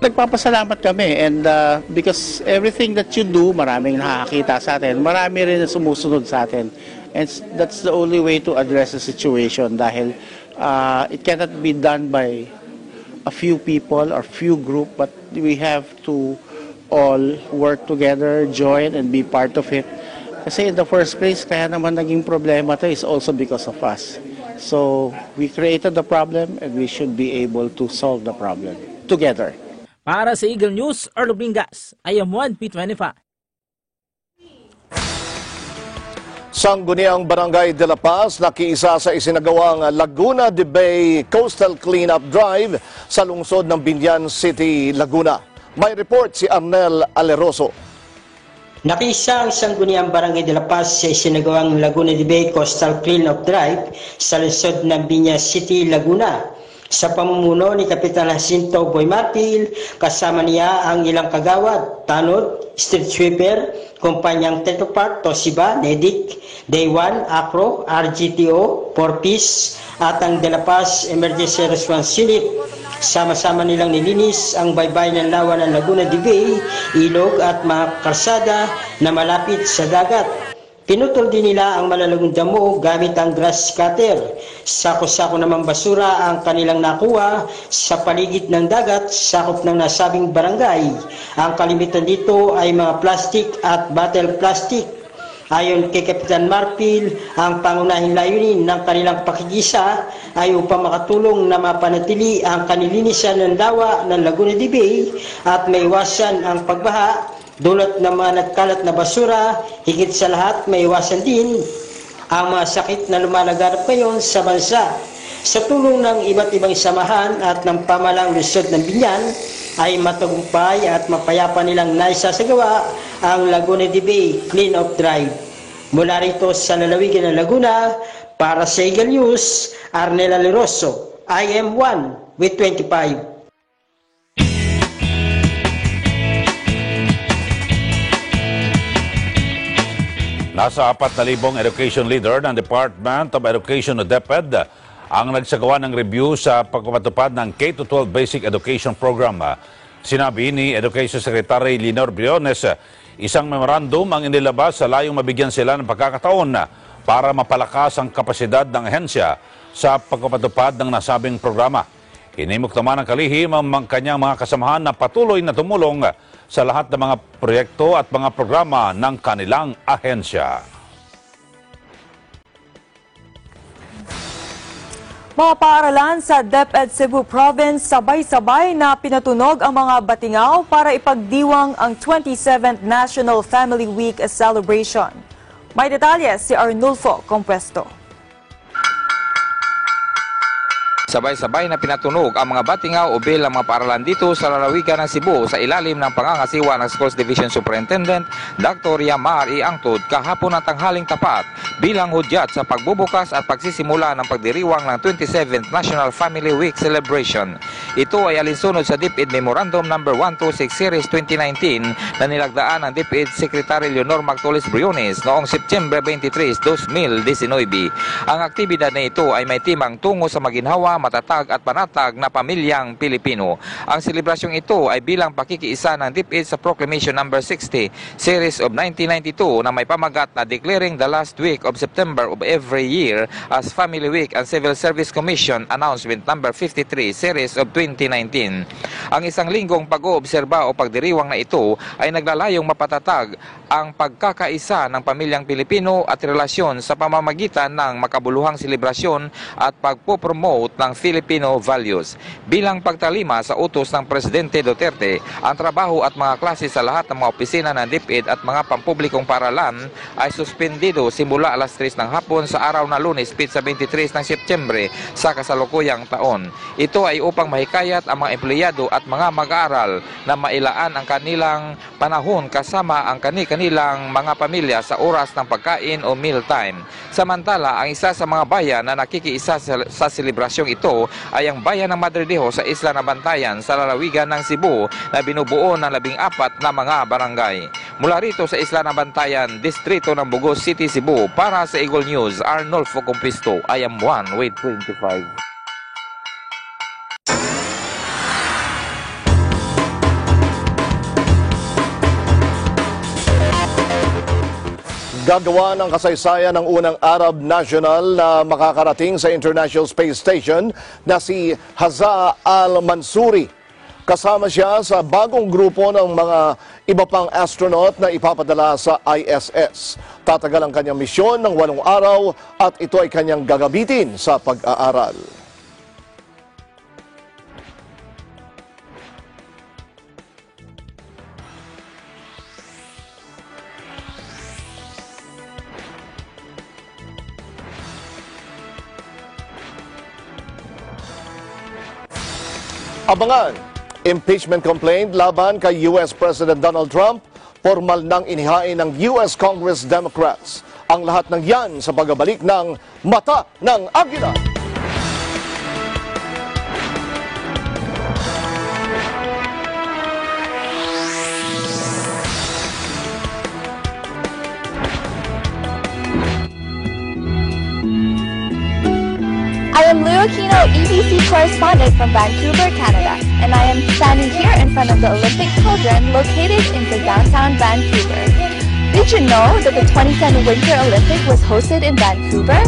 Nagpapasalamat kami and because everything that you do, maraming nakakita sa atin, marami rin na sumusunod sa atin. And that's the only way to address the situation dahil it cannot be done by a few people or few group, but we have to all work together, join and be part of it. Kasi in the first place, kaya naman naging problema to is also because of us. So we created the problem and we should be able to solve the problem together. Para sa Eagle News, Arlo Bingas, IM1 P25. Sangguniang Barangay de La Paz nakiisa sa isinagawang Laguna de Bay Coastal Cleanup Drive sa lungsod ng Binyan City, Laguna. May report si Arnel Aleroso. Nakiisa ang Sangguniang Barangay de La Paz sa isinagawang Laguna de Bay Coastal Cleanup Drive sa lungsod ng Binyan City, Laguna. Sa pamumuno ni Kapitan Jacinto Boy Martil, kasama niya ang ilang kagawad, tanod, street sweeper, kumpanyang Tetopart, Toshiba, Nedic, Day 1, Acro, RGTO, Porpis, at ang De La Paz Emergency Response Unit. Sama-sama nilang nilinis ang baybayin ng lawa ng Laguna de Bay, ilog at mga karsada na malapit sa dagat. Pinutol din nila ang malalagong damo gamit ang grass cutter. Sako-sako namang basura ang kanilang nakuha sa paligid ng dagat, sakop ng nasabing barangay. Ang kalimitan dito ay mga plastic at bottle plastic. Ayon kay Kapitan Marpil, ang pangunahing layunin ng kanilang pakikisa ay upang makatulong na mapanatili ang kanilinisan ng lawa ng Laguna de Bay at maiwasan ang pagbaha. Dulot ng mga nagkalat na basura, higit sa lahat may iwasan din ang mga sakit na lumalaganap ngayon sa bansa. Sa tulong ng iba't ibang samahan at ng pamahalang lungsod ng Binyan, ay matagumpay at mapayapa nilang naisasagawa ang Laguna de Bay Clean-up Drive. Mula rito sa lalawigan ng Laguna, para sa Eagle News, Arnel Aleroso. I am 1 with 25. Nasa 4,000 education leader ng Department of Education o DepEd ang nagsagawa ng review sa pagpapatupad ng K-12 Basic Education Program. Sinabi ni Education Secretary Leonor Briones, isang memorandum ang inilabas sa layong mabigyan sila ng pagkakataon para mapalakas ang kapasidad ng ahensya sa pagpapatupad ng nasabing programa. Hinimok naman ng kalihim ang kanyang mga kasamahan na patuloy na tumulong sa lahat ng mga proyekto at mga programa ng kanilang ahensya. Mga paaralan sa DepEd Cebu Province sabay-sabay na pinatunog ang mga batingaw para ipagdiwang ang 27th National Family Week celebration. May detalye si Arnulfo Compuesto. Sabay-sabay na pinatunog ang mga batingaw o bell ang mga paaralan dito sa lalawigan ng Cebu sa ilalim ng pangangasiwa ng Schools Division Superintendent Dr. Yamar E. Angtod kahapon ng tanghaling tapat bilang hudyat sa pagbubukas at pagsisimula ng pagdiriwang ng 27th National Family Week Celebration. Ito ay alinsunod sa DepEd Memorandum No. 126 Series 2019 na nilagdaan ng DepEd Secretary Leonor Magtolis Briones noong September 23, 2019. Ang aktibidad na ito ay may timang tungo sa maginhawa, matatag at panatag na pamilyang Pilipino. Ang selebrasyong ito ay bilang pakikiisa ng DepEd sa Proclamation No. 60 Series of 1992 na may pamagat na declaring the last week of September of every year as Family Week and Civil Service Commission Announcement No. 53 Series of 2019. Ang isang linggong pag-oobserba o pagdiriwang na ito ay naglalayong mapatatag ang pagkakaisa ng pamilyang Pilipino at relasyon sa pamamagitan ng makabuluhang selebrasyon at pagpopromote ng Filipino values. Bilang pagtalima sa utos ng Presidente Duterte, ang trabaho at mga klase sa lahat ng mga opisina ng DepEd at mga pampublikong paaralan ay suspendido simula alas 3 ng hapon sa araw na Lunes, Pitsa 23 ng Setyembre sa kasalukuyang taon. Ito ay upang mahikayat ang mga empleyado at mga mag-aaral na mailaan ang kanilang panahon kasama ang kanilang mga pamilya sa oras ng pagkain o mealtime. Samantala, ang isa sa mga bayan na nakikiisa sa selebrasyong ito ay ang bayan ng Madrilejo sa Isla Nabantayan sa lalawigan ng Cebu na binubuo ng 14 na mga barangay. Mula rito sa Isla Nabantayan, distrito ng Bugos City, Cebu, para sa Eagle News, Arnulfo Compuesto. I am 1 with 25. Gagawa ng kasaysayan ng unang Arab national na makakarating sa International Space Station na si Haza Al-Mansuri. Kasama siya sa bagong grupo ng mga iba pang astronaut na ipapadala sa ISS. Tatagal ang kanyang misyon ng 8 araw at ito ay kanyang gagamitin sa pag-aaral. Abangan, impeachment complaint laban kay US President Donald Trump, formal nang inihain ng US Congress Democrats. Ang lahat ng yan sa pagbabalik ng Mata ng Agila. I am Leo Aquino, EBC correspondent from Vancouver, Canada, and I am standing here in front of the Olympic Cauldron located in downtown Vancouver. Did you know that the 2010 Winter Olympic was hosted in Vancouver?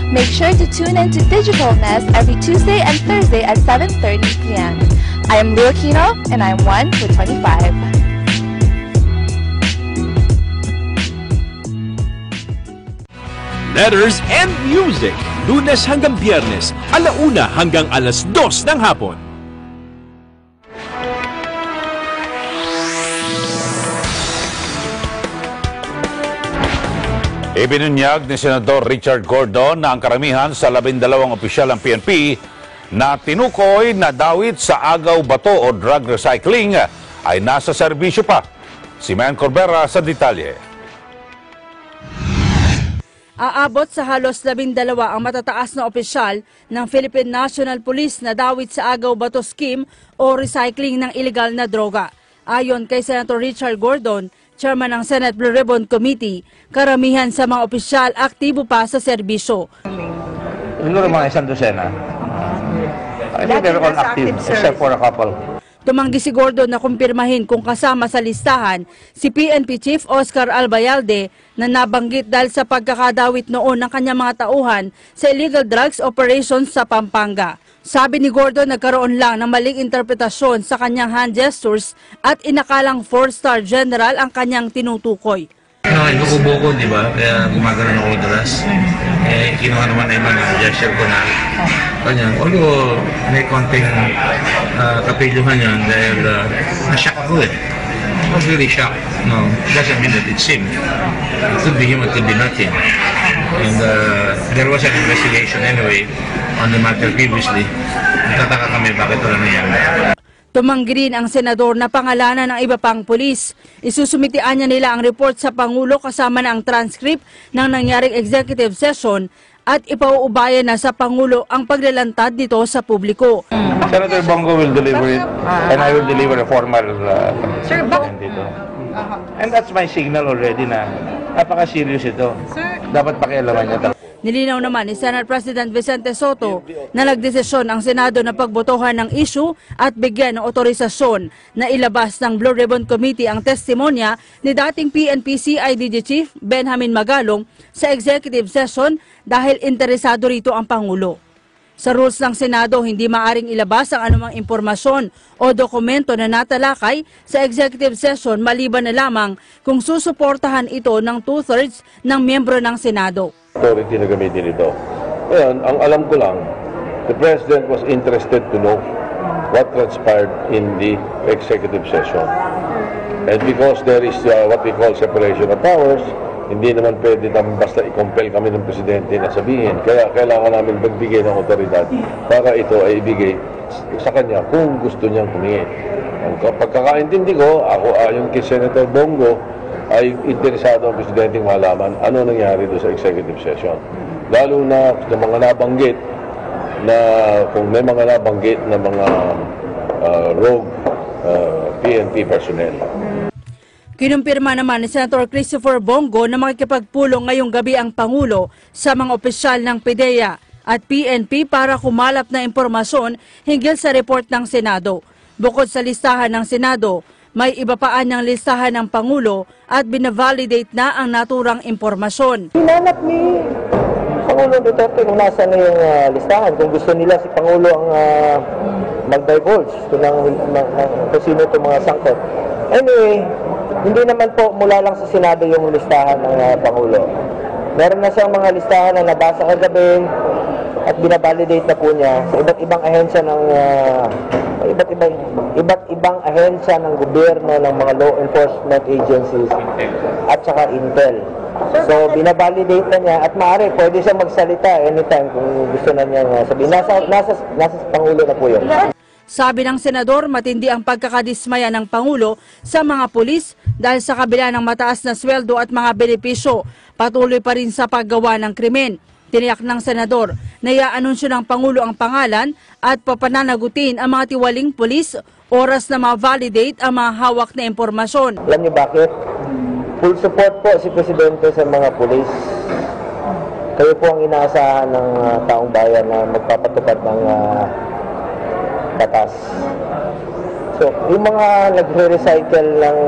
Make sure to tune in to Digitalness every Tuesday and Thursday at 7:30 p.m. I am Leo Aquino, and I am 1 with 25. Letters and Music, Lunes hanggang Biyernes, 1:00 hanggang 2:00 ng hapon. Ibinunyag ni Senador Richard Gordon na ang karamihan sa 12 opisyal ng PNP na tinukoy na dawit sa agaw bato o drug recycling ay nasa serbisyo pa. Si Man Corbera sa detalye. Aabot sa halos 12 ang matataas na opisyal ng Philippine National Police na dawit sa agaw bato scheme o recycling ng ilegal na droga. Ayon kay Senator Richard Gordon, Chairman ng Senate Blue Ribbon Committee, karamihan sa mga opisyal aktibo pa sa serbisyo. Siguro mga 100. I think they're all active except for a couple. Tumanggi si Gordon na kumpirmahin kung kasama sa listahan si PNP Chief Oscar Albayalde na nabanggit dahil sa pagkakadawit noon ng kanyang mga tauhan sa illegal drugs operations sa Pampanga. Sabi ni Gordon, nagkaroon lang ng maling interpretasyon sa kanyang hand gestures at inakalang 4-star general ang kanyang tinutukoy. Inuubo ko, di ba? Kaya gumagano'n ako madalas. Kinuha naman na iba na gesture ko na kanyan. Although may konting kapilyuhan yan dahil na-shock ako eh. I was really shocked. No, it doesn't mean that it's him. It could be him, it could be not him. And there was an investigation anyway on the matter previously. Nagtataka kami bakit wala nangyari. Tumanggi rin ang senador na pangalanan ng iba pang pulis. Isusumitian niya nila ang report sa Pangulo kasama na ang transcript ng nangyaring executive session at ipauubayan na sa Pangulo ang paglalantad nito sa publiko. Senator Bongo will deliver it and I will deliver a formal statement dito. And that's my signal already na napaka-serious ito. Dapat pakialaman niya. Nilinaw naman ni Senate President Vicente Soto na nagdesisyon ang Senado na pagbotohan ng issue at bigyan ng otorisasyon na ilabas ng Blue Ribbon Committee ang testimonya ni dating PNP CIDG Chief Benjamin Magalong sa executive session dahil interesado rito ang Pangulo. Sa rules ng Senado, hindi maaring ilabas ang anumang impormasyon o dokumento na natalakay sa executive session maliban na lamang kung susuportahan ito ng 2/3 ng miyembro ng Senado. Authority na gamitin ito. Ngayon, ang alam ko lang, the President was interested to know what transpired in the executive session. And because there is what we call separation of powers, hindi naman pwede naman basta i-compel kami ng Presidente na sabihin. Kaya kailangan namin magbigay ng otoridad para ito ay ibigay sa kanya kung gusto niyang humingi. Ang pagkakaintindi ko, ako ayon kay Senator Bongo, ay interesado ang Presidenteng malaman ano nangyari doon sa executive session. Lalo na sa mga nabanggit na kung may mga nabanggit na mga rogue PNP personnel. Kinumpirma naman ni Senator Christopher Bongo na makikipagpulong ngayong gabi ang Pangulo sa mga opisyal ng PDEA at PNP para kumalap na impormasyon hinggil sa report ng Senado. Bukod sa listahan ng Senado, may iba pa niyang listahan ng Pangulo at binavalidate na ang naturang impormasyon. Hinanap ni Pangulo Duterte kung nasa na yung listahan. Kung gusto nila si Pangulo ang mag-divulge kung sino itong mga sangkot. Anyway, hindi naman po mula lang sa Senado yung listahan ng Pangulo. Meron na siyang mga listahan na nabasa kagabi at binavalidate na po niya sa iba't ibang ahensya ng iba't ibang ahensya ng gobyerno, ng mga law enforcement agencies at saka Intel. So binavalidate na niya at maaari pwede siya magsalita anytime kung gusto na niya sabihin. Nasa Pangulo na po yun. Sabi ng senador, matindi ang pagkakadismaya ng Pangulo sa mga pulis dahil sa kabila ng mataas na sweldo at mga benepisyo, patuloy pa rin sa paggawa ng krimen. Tiniyak ng senador na i-anunsyo ng Pangulo ang pangalan at papananagutin ang mga tiwaling pulis oras na ma-validate ang mga hawak na impormasyon. Alam niyo bakit? Full support po si Presidente sa mga pulis. Kayo po ang inaasahan ng taong bayan na magpapatupad ng batas. So, yung mga nagre-recycle ng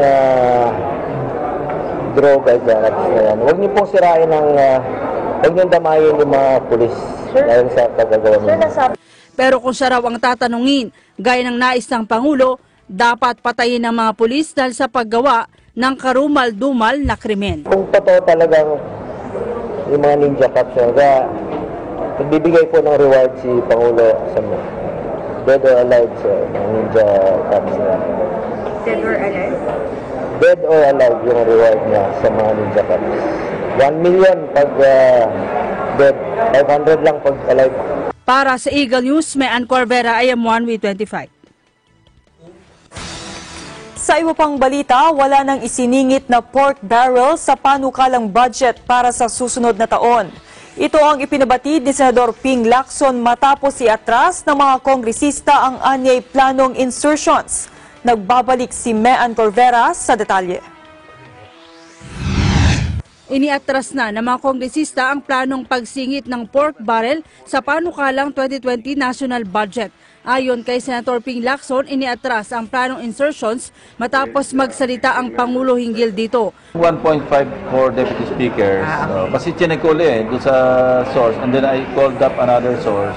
droga dyan, huwag niyo pong sirain ng huwag niyong damayin yung mga pulis dahil sa pagagawa niyo. Pero kung siya raw ang tatanungin, gaya ng nais ng Pangulo, dapat patayin ng mga pulis dahil sa paggawa ng karumal-dumal na krimen. Kung totoo talagang yung mga ninja cops, nagbibigay po ng reward si Pangulo sa mga dead or alive sa ninja cops na. Dead or alive? Dead or alive yung reward niya sa mga ninja cops. 1 million pag dead, 500 lang pag alive. Para sa Eagle News, may Ann Corvera, IM1 with 25. Sa iba pang balita, wala nang isiningit na pork barrel sa panukalang budget para sa susunod na taon. Ito ang ipinabatid ni Senador Ping Lacson matapos iatras ng mga kongresista ang anyay planong insertions. Nagbabalik si Mean Corveras sa detalye. Iniatras na ng mga kongresista ang planong pagsingit ng pork barrel sa panukalang 2020 national budget. Ayon kay Senator Ping Lacson, iniatras ang planong insertions matapos magsalita ang Pangulo hinggil dito. 1.5 for Deputy Speakers. Kasi chinek ko ulit doon sa source and then I called up another source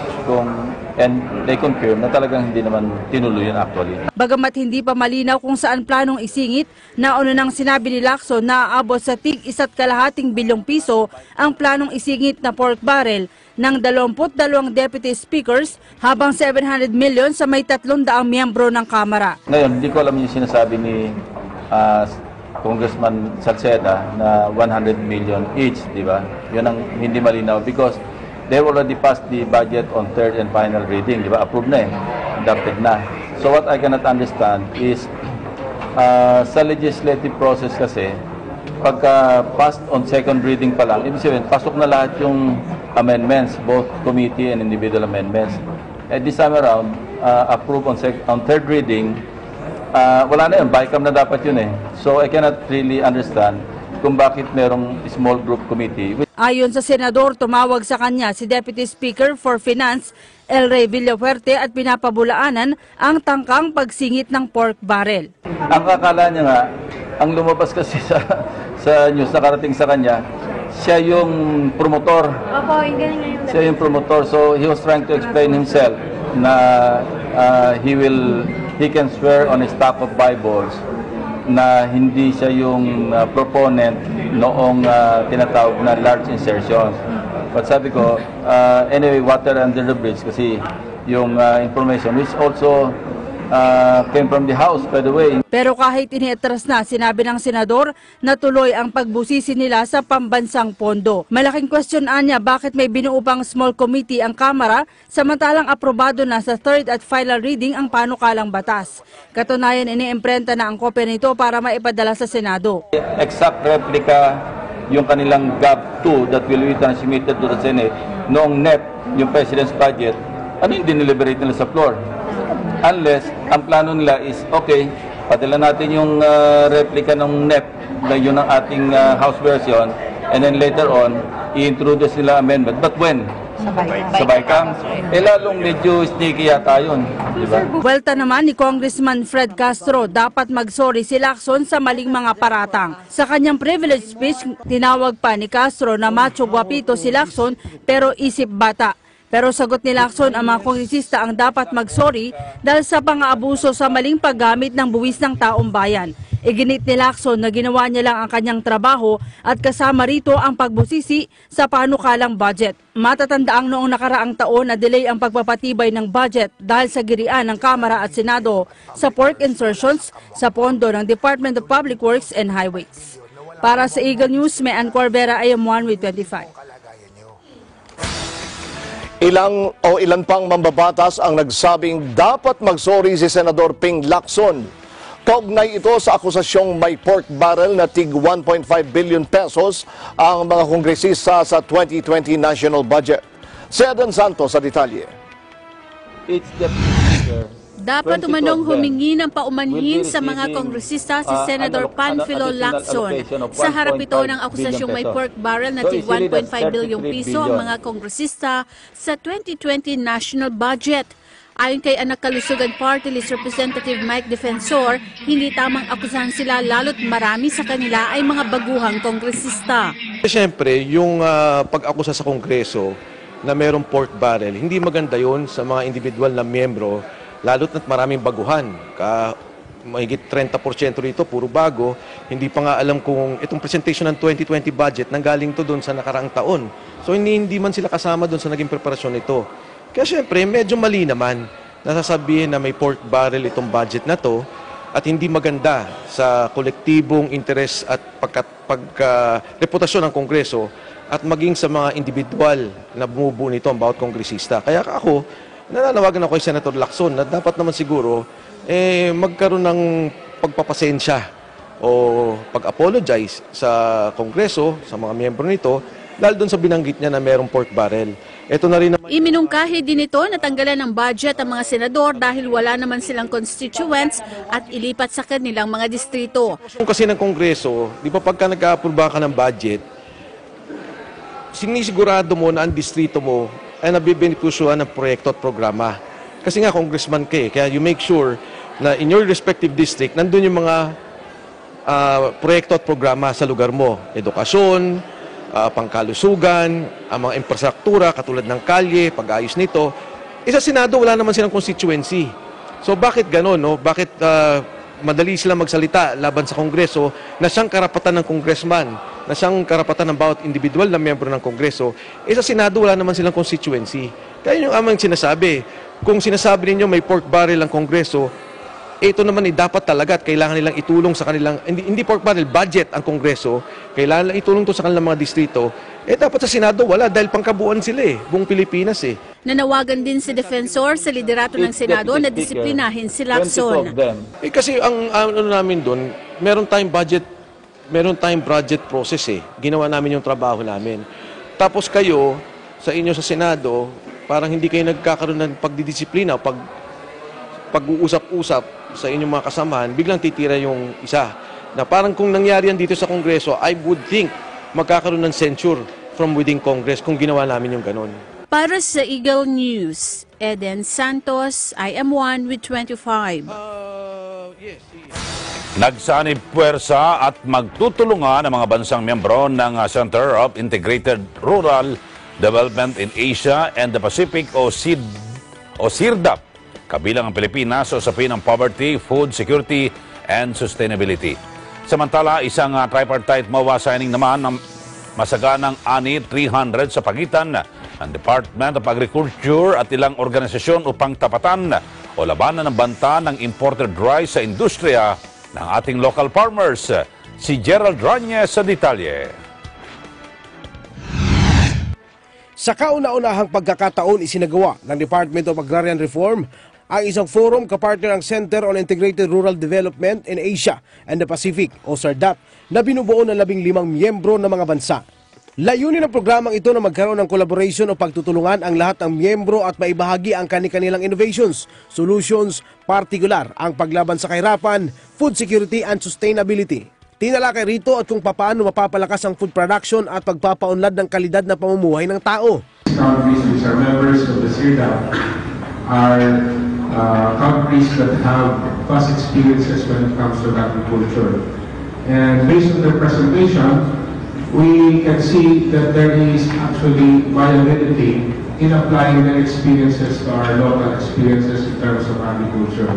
and they confirmed na talagang hindi naman tinuloy yun actually. Bagamat hindi pa malinaw kung saan planong isingit, nauna nang sinabi ni Lacson na aabot sa tig 1.2 bilyong piso ang planong isingit na pork barrel ng 22 deputy speakers habang 700 million sa may 300 miyembro ng Kamara. Ngayon, hindi ko alam yung sinasabi ni Congressman Salceda na 100 million each, di ba? Yun ang hindi malinaw because they already passed the budget on third and final reading, di ba? Approved na adopted na. So what I cannot understand is sa legislative process kasi, pagka passed on second reading pa lang, ibig sabihin, pasok na lahat yung amendments, both committee and individual amendments. At this time around, approved on third reading, wala na yun, bycam na dapat yun eh. So I cannot really understand kung bakit merong small group committee. Ayon sa senador, tumawag sa kanya si Deputy Speaker for Finance, El Rey Villafuerte at pinapabulaanan ang tangkang pagsingit ng pork barrel. Ang akala niya nga, ang lumabas kasi sa news na karating sa kanya, siya yung promotor. Opo, hindi nga yung Siya yung promotor. So he was trying to explain himself na he can swear on a stack of Bibles na hindi siya yung proponent noong tinatawag na large insertions. But sabi ko, anyway, water under the bridge kasi yung information which also came from the House, by the way. Pero kahit iniatras na, sinabi ng senador na tuloy ang pagbusisi nila sa pambansang pondo. Malaking kwestiyonan niya bakit may binuo pang small committee ang Kamara samantalang aprobado na sa third at final reading ang panukalang batas. Katunayan, iniimprenta na ang kopya nito para maipadala sa Senado. Exact replica yung kanilang GAB2 that will be transmitted to the Senate noong NEP, yung President's budget, ano yung dineliberate nila sa floor? Unless, ang plano nila is, okay, padala natin yung replica ng NEP na yun ang ating House version and then later on, i-introduce nila amendment. But when? Sa BICAM. Lalong medyo sneaky yata yun. Diba? Welta naman ni Congressman Fred Castro, dapat magsorry si Lacson sa maling mga paratang. Sa kanyang privilege speech, tinawag pa ni Castro na macho guwapito si Lacson pero isip bata. Pero sagot ni Lacson, ang mga kongresista ang dapat magsorry dahil sa pang-aabuso sa maling paggamit ng buwis ng taong bayan. Iginit ni Lacson na ginawa niya lang ang kanyang trabaho at kasama rito ang pagbusisi sa panukalang budget. Matatandaang noong nakaraang taon na delay ang pagpapatibay ng budget dahil sa girian ng Kamara at Senado sa pork insertions sa pondo ng Department of Public Works and Highways. Para sa Eagle News, Mean Corvera, IM1 with 25. Ilan pang mambabatas ang nagsabing dapat magsorry si Senador Ping Lacson. Kaugnay ito sa akusasyong may pork barrel na tig 1.5 billion pesos ang mga kongresista sa 2020 national budget. Si Adan Santos sa detalye. Dapat umanong humingi ng paumanhin sa mga kongresista si Senator Panfilo Lacson. Sa harap ito ng akusasyong may pork barrel na tig 1.5 bilyong piso ang mga kongresista sa 2020 national budget. Ayon kay Anak Kalusugan Party List Representative Mike Defensor, hindi tamang akusahan sila lalo't marami sa kanila ay mga baguhang kongresista. Siyempre, yung pag-akusa sa Kongreso na mayroong pork barrel, hindi maganda yon sa mga individual na miyembro, lalo't na't maraming baguhan. Mahigit 30% rito, puro bago. Hindi pa nga alam kung itong presentation ng 2020 budget nanggaling to doon sa nakaraang taon. So hindi man sila kasama doon sa naging preparasyon nito. Kaya syempre, medyo mali naman nasasabihin na may pork barrel itong budget na to at hindi maganda sa kolektibong interes at reputasyon ng Kongreso at maging sa mga individual na bumubuo nito ang bawat kongresista. Kaya ako, nananawagan ako kay Senator Lacson na dapat naman siguro magkaroon ng pagpapasensya o pag-apologize sa Kongreso, sa mga miyembro nito, dahil doon sa binanggit niya na mayroong pork barrel. Ito na rin naman. Iminungkahi din ito na tanggalan ng budget ang mga senador dahil wala naman silang constituents at ilipat sa kanilang mga distrito. Kasi ng Kongreso, di ba pagka nag-aapruba ka ng budget, sinisigurado mo na ang distrito mo ay nabibenepisyuhan ng proyekto at programa. Kasi nga congressman ka kaya you make sure na in your respective district, nandun yung mga proyekto at programa sa lugar mo. Edukasyon, pangkalusugan, ang mga infrastruktura katulad ng kalye, pag-ayos nito. Sa Senado, wala naman silang constituency. So bakit gano'n? No? Bakit madali sila magsalita laban sa Kongreso na siyang karapatan ng congressman, na siyang karapatan ng bawat individual na miyembro ng Kongreso? Sa Senado, wala naman silang constituency. Kaya yung amang sinasabi, kung sinasabi ninyo may pork barrel ang Kongreso, ito naman dapat talaga at kailangan nilang itulong sa kanilang, hindi pork barrel, budget ang Kongreso, kailangan nilang itulong to sa kanilang mga distrito, dapat sa Senado wala dahil pangkabuuan sila buong Pilipinas Nanawagan din si Defensor sa liderato ng Senado na disiplinahin si Lacson. Kasi ang ano namin doon, meron tayong budget process Ginawa namin yung trabaho namin. Tapos kayo, sa inyo sa Senado, parang hindi kayo nagkakaroon ng pagdidisiplina, pag-uusap-usap sa inyong mga kasamahan, biglang titira yung isa. Na parang kung nangyari yan dito sa Kongreso, I would think magkakaroon ng censure from within Congress kung ginawa namin yung ganon. Para sa Eagle News, Eden Santos, IM1 with 25. Nagsanib puwersa at magtutulungan ang mga bansang miyembro ng Center of Integrated Rural Development in Asia and the Pacific o CIRDAP, kabilang ang Pilipinas sa usapin ng poverty, food security, and sustainability. Samantala, isang tripartite MOA signing naman ng masaganang ANI 300 sa pagitan ng Department of Agriculture at ilang organisasyon upang tapatan o labanan ng banta ng imported rice sa industriya ng ating local farmers. Si Gerald Ranyes sa detalye. Sa kauna-unahang pagkakataon isinagawa ng Department of Agrarian Reform ang isang forum kapartner ang Center on Integrated Rural Development in Asia and the Pacific o CIRDAP na binubuo ng 15 miyembro ng mga bansa. Layunin ng programang ito na magkaroon ng collaboration o pagtutulungan ang lahat ng miyembro at maibahagi ang kanilang innovations, solutions, partikular ang paglaban sa kahirapan, food security and sustainability. Tinalakay rito at kung papaano mapapalakas ang food production at pagpapaunlad ng kalidad na pamumuhay ng tao. Countries which are members of the CIRDAP are countries that have vast experiences when it comes to agriculture. And based on their presentation, we can see that there is actually viability in applying their experiences to our local experiences in terms of agriculture.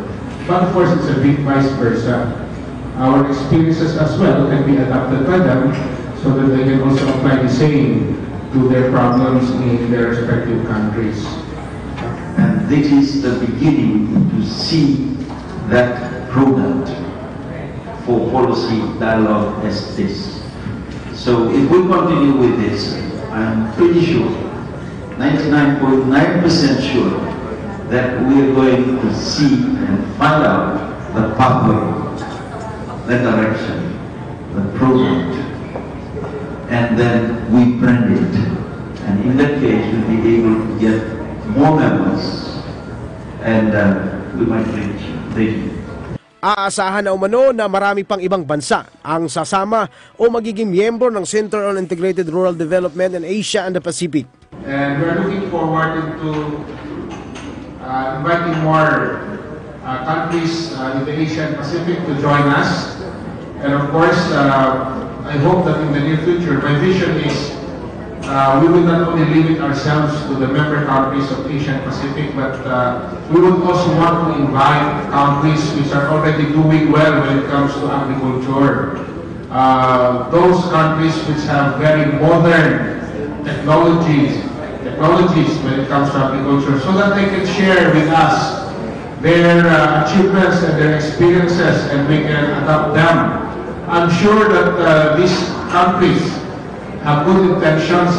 But of course, it's a bit vice versa. Our experiences as well can be adapted by them so that they can also apply the same to their problems in their respective countries. And this is the beginning to see that product for policy dialogue as this. So if we continue with this, I'm pretty sure, 99.9% sure, that we are going to see and find out the pathway, the direction, the product, and then we brand it. And in that case, we'll be able to get more members, and we might reach the Aasahan na umano na marami pang ibang bansa ang sasama o magiging miyembro ng Center on Integrated Rural Development in Asia and the Pacific. And we're looking forward to inviting more countries in the Asia and Pacific to join us. And of course, I hope that in the near future, my vision is we will not only limit ourselves to the member countries of Asia and Pacific, but we would also want to invite countries which are already doing well when it comes to agriculture. Those countries which have very modern technologies when it comes to agriculture, so that they can share with us their achievements and their experiences, and we can adopt them. I'm sure that these countries have good intentions.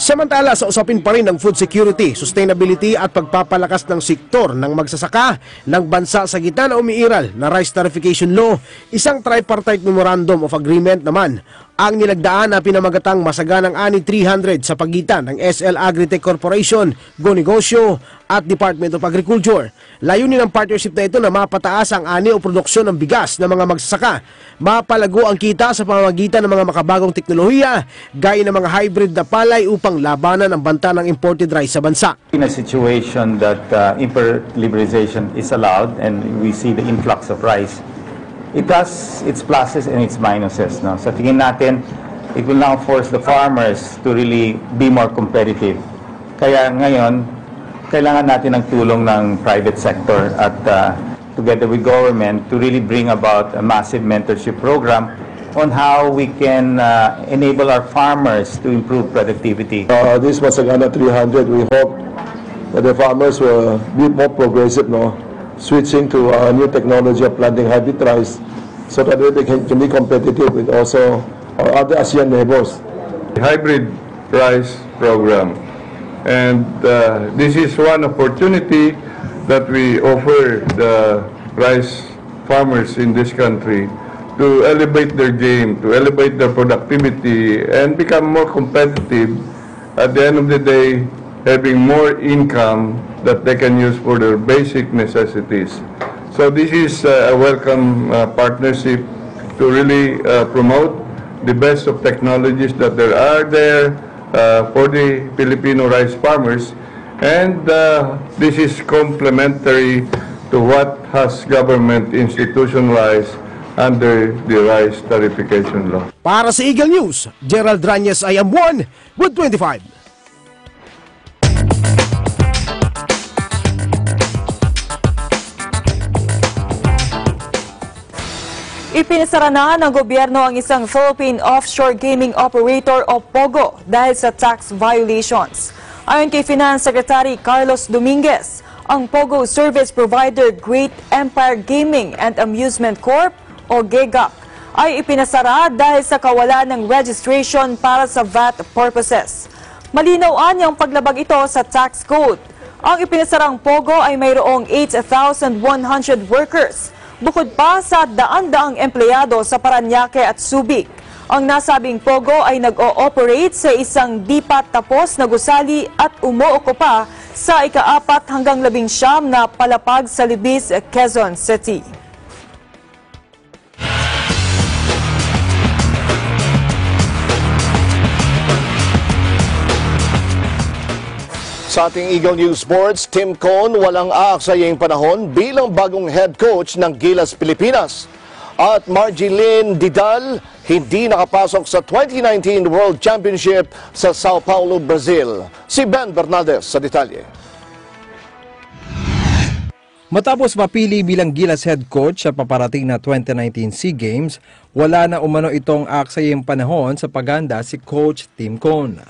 Samantala, sa usapin pa rin ng food security, sustainability at pagpapalakas ng sektor ng magsasaka ng bansa sa gitna na umiiral na Rice Tarification Law, isang tripartite memorandum of agreement naman ang nilagdaan na pinamagatang masaganang ani 300 sa pagitan ng SL Agritech Corporation, Go Negosyo at Department of Agriculture. Layunin ng partnership na ito na mapataas ang ani o produksyon ng bigas ng mga magsasaka, mapalago ang kita sa pamamagitan ng mga makabagong teknolohiya gaya ng mga hybrid na palay upang labanan ang banta ng imported rice sa bansa. In a situation that import liberalization is allowed and we see the influx of rice, it has its pluses and its minuses. No? Sa tingin natin, it will now force the farmers to really be more competitive. Kaya ngayon, kailangan natin ng tulong ng private sector at together with government to really bring about a massive mentorship program on how we can enable our farmers to improve productivity. This Masagana 300, we hope that the farmers will be more progressive, no? Switching to new technology of planting hybrid rice so that they can be competitive with also our other ASEAN neighbors. Hybrid rice program, and this is one opportunity that we offer the rice farmers in this country to elevate their game, to elevate their productivity and become more competitive, at the end of the day having more income that they can use for their basic necessities. So this is a welcome partnership to really promote the best of technologies that there are there for the Filipino rice farmers, and this is complementary to what has government institutionalized under the Rice Tarification Law. Para sa Eagle News, Gerald Ranyes, I am 1 with 25. Ipinasara na ng gobyerno ang isang Philippine Offshore Gaming Operator o POGO dahil sa tax violations. Ayon kay Finance Secretary Carlos Dominguez, ang POGO service provider Great Empire Gaming and Amusement Corp o GEGAC ay ipinasara dahil sa kawalan ng registration para sa VAT purposes. Malinaw anyang paglabag ito sa tax code. Ang ipinasarang POGO ay mayroong 8,100 workers. Bukod pa sa daan-daang empleyado sa Parañaque at Subic. Ang nasabing POGO ay nag-o-operate sa isang di pa tapos na gusali at umuokupa sa ika-4 hanggang 19 na palapag sa Libis, Quezon City. Sa ating Eagle News Sports, Tim Con walang aaksayang panahon bilang bagong head coach ng Gilas Pilipinas. At Marjeline Didal hindi nakapasok sa 2019 World Championship sa Sao Paulo, Brazil. Si Ben Bernaldez sa detalye. Matapos mapili bilang Gilas head coach sa paparating na 2019 SEA Games, wala na umano itong aaksayang panahon sa paganda si Coach Tim Con.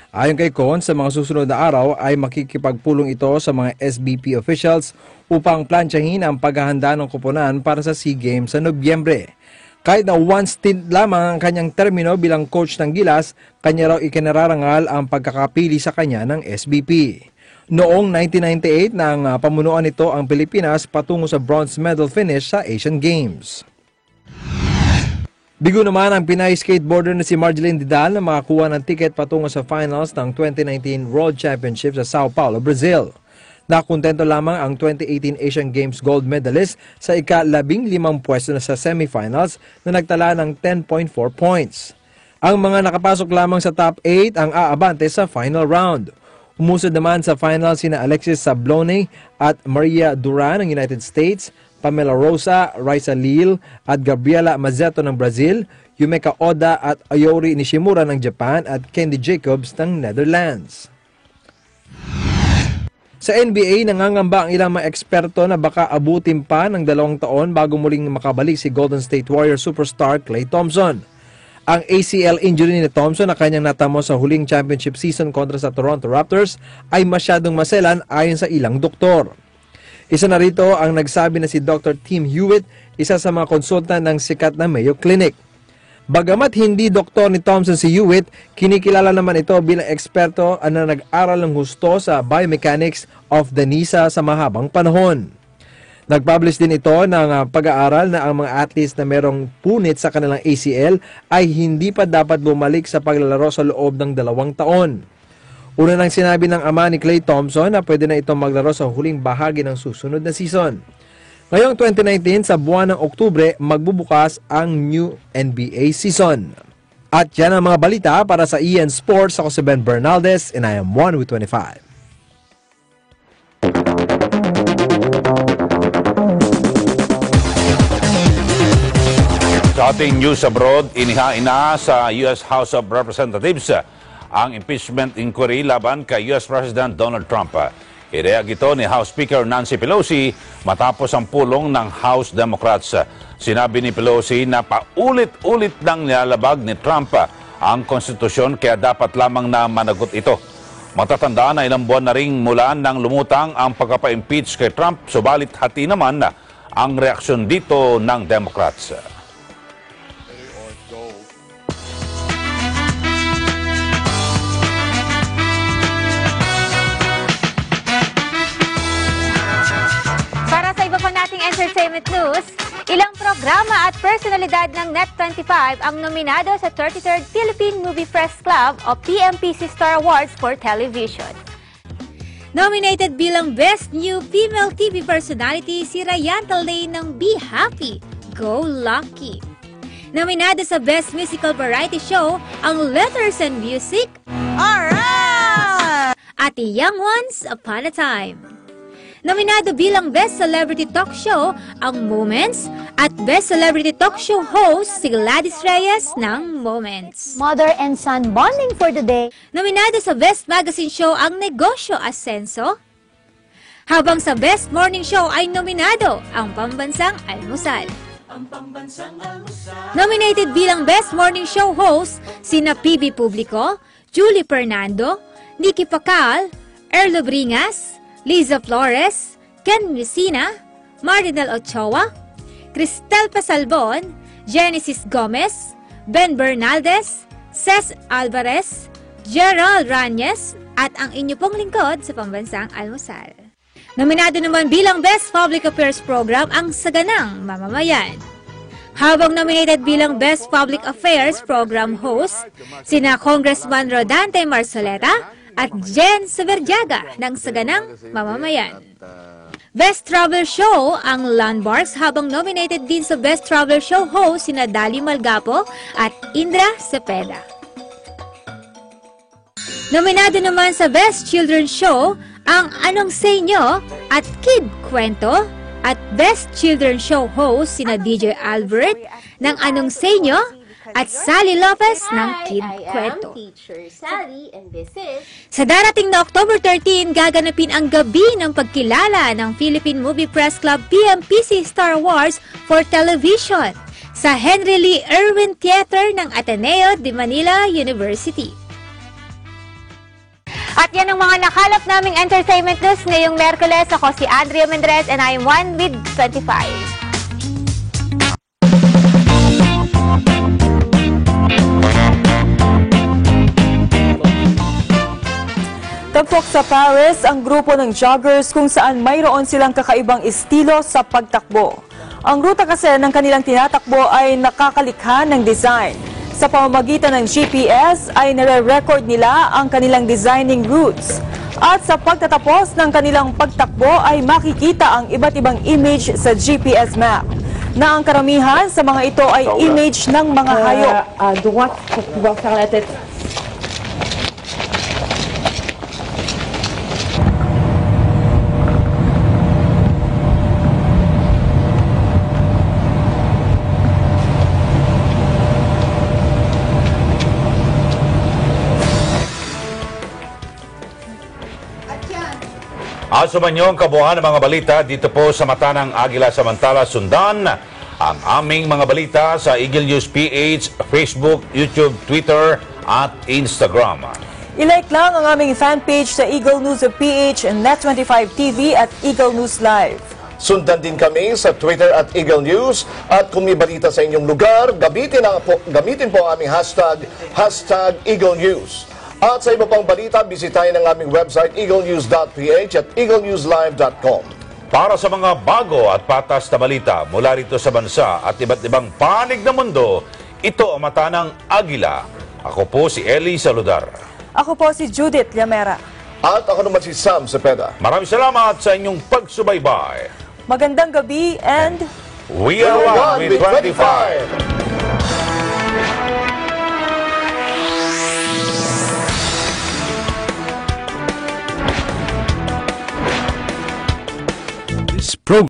Ayon kay Con, sa mga susunod na araw ay makikipagpulong ito sa mga SBP officials upang plantsahin ang paghahanda ng koponan para sa SEA Games sa Nobyembre. Kahit na one stint lamang ang kanyang termino bilang coach ng Gilas, kanya raw ikinararangal ang pagkakapili sa kanya ng SBP. Noong 1998 nang pamunuan nito ang Pilipinas patungo sa bronze medal finish sa Asian Games. Bigo naman ang Pinay skateboarder na si Marjeline Didal na makakuha ng ticket patungo sa finals ng 2019 World Championship sa Sao Paulo, Brazil. Nakontento lamang ang 2018 Asian Games gold medalist sa ika-15 pwesto na sa semifinals na nagtala ng 10.4 points. Ang mga nakapasok lamang sa top 8 ang aabante sa final round. Umusod naman sa final sina Alexis Sablone at Maria Duran ng United States, Pamela Rosa, Raisa Lil at Gabriela Mazzetto ng Brazil, Yumeka Oda at Ayori Nishimura ng Japan at Candy Jacobs ng Netherlands. Sa NBA, nangangamba ang ilang mga eksperto na baka abutin pa ng 2 taon bago muling makabalik si Golden State Warriors superstar Klay Thompson. Ang ACL injury ni Thompson na kanyang natamo sa huling championship season kontra sa Toronto Raptors ay masyadong maselan ayon sa ilang doktor. Isa na rito ang nagsabi na si Dr. Tim Hewitt, isa sa mga konsultan ng sikat na Mayo Clinic. Bagamat hindi doktor ni Thompson si Hewitt, kinikilala naman ito bilang eksperto na nag-aral ng husto sa biomechanics of the NISA sa mahabang panahon. Nag-publish din ito ng pag-aaral na ang mga athletes na merong punit sa kanilang ACL ay hindi pa dapat bumalik sa paglalaro sa loob ng 2 taon. Una nang sinabi ng ama ni Klay Thompson na pwede na itong maglaro sa huling bahagi ng susunod na season. Ngayong 2019, sa buwan ng Oktubre, magbubukas ang new NBA season. At yan ang mga balita para sa EN Sports. Ako si Ben Bernaldez and I am 1 with 25. Sa ating news abroad, inihain na sa U.S. House of Representatives ang impeachment inquiry laban kay U.S. President Donald Trump. Irehag ito ni House Speaker Nancy Pelosi matapos ang pulong ng House Democrats. Sinabi ni Pelosi na paulit-ulit nang nilalabag ni Trump ang konstitusyon kaya dapat lamang na managot ito. Matatandaan na ilang buwan na ring mula nang lumutang ang pagkapa-impeach kay Trump, subalit hati naman ang reaksyon dito ng Democrats. Entertainment news, ilang programa at personalidad ng Net25 ang nominado sa 33rd Philippine Movie Press Club o PMPC Star Awards for Television. Nominated bilang Best New Female TV Personality si Ryan Talay ng Be Happy, Go Lucky. Nominado sa Best Musical Variety Show ang Letters and Music, Alright! At The Young Ones, Upon a Time. Nominado bilang Best Celebrity Talk Show ang Moments at Best Celebrity Talk Show host si Gladys Reyes ng Moments. Mother and son bonding for the day. Nominado sa Best Magazine Show ang Negosyo Ascenso. Habang sa Best Morning Show ay nominado ang Pambansang Almusal. Nominated bilang Best Morning Show host sina PB Publico, Julie Fernando, Nikki Pacal, Erlo Bringas, Liza Flores, Ken Messina, Marinel Ochoa, Cristel Pasalbon, Genesis Gomez, Ben Bernaldez, Ces Alvarez, Gerald Ranyes, at ang inyo pong lingkod sa Pambansang Almusal. Nominado naman bilang Best Public Affairs Program ang Saganang Mamamayan. Habang nominated bilang Best Public Affairs Program host, sina Congressman Rodante Marsoleta, at Jen Severjaga ng Saganang Mamamayan. Best Travel Show ang Landmarks habang nominated din sa Best Travel Show host sina Dali Malgapo at Indra Cepeda. Nominado naman sa Best Children's Show ang Anong Say Nyo at Kid Kwento at Best Children's Show host sina DJ Albert ng Anong Say Nyo at Sally Lopez ng Kid Kwento. Sa darating na October 13, gaganapin ang gabi ng pagkilala ng Philippine Movie Press Club PMPC Star Wars for Television sa Henry Lee Irwin Theater ng Ateneo de Manila University. At yan ang mga nakalap naming entertainment news ngayong Merkules. Ako si Andrea Mendrez and I am 1 with 25. Tagpok sa Paris ang grupo ng joggers kung saan mayroon silang kakaibang estilo sa pagtakbo. Ang ruta kasi ng kanilang tinatakbo ay nakakalikha ng design. Sa pamamagitan ng GPS ay nare-record nila ang kanilang designing routes. At sa pagtatapos ng kanilang pagtakbo ay makikita ang iba't ibang image sa GPS map. Na ang karamihan sa mga ito ay image ng mga hayop. Asuman ang kabuuan ng mga balita dito po sa Mata ng Agila. Samantala, sundan ang aming mga balita sa Eagle News PH, Facebook, YouTube, Twitter at Instagram. I-like lang ang aming fanpage sa Eagle News PH and Net25 TV at Eagle News Live. Sundan din kami sa Twitter at Eagle News. At kung may balita sa inyong lugar, gamitin po ang aming hashtag Eagle News. At sa iba pang balita, bisitahin ang aming website eaglenews.ph at eaglenewslive.com. Para sa mga bago at patas na balita mula rito sa bansa at iba't ibang panig ng mundo, ito ang mata ng Agila. Ako po si Eli Saludar. Ako po si Judith Llamera. At ako naman si Sam Cepeda. Maraming salamat sa inyong pagsubaybay. Magandang gabi and we are one with 25. This program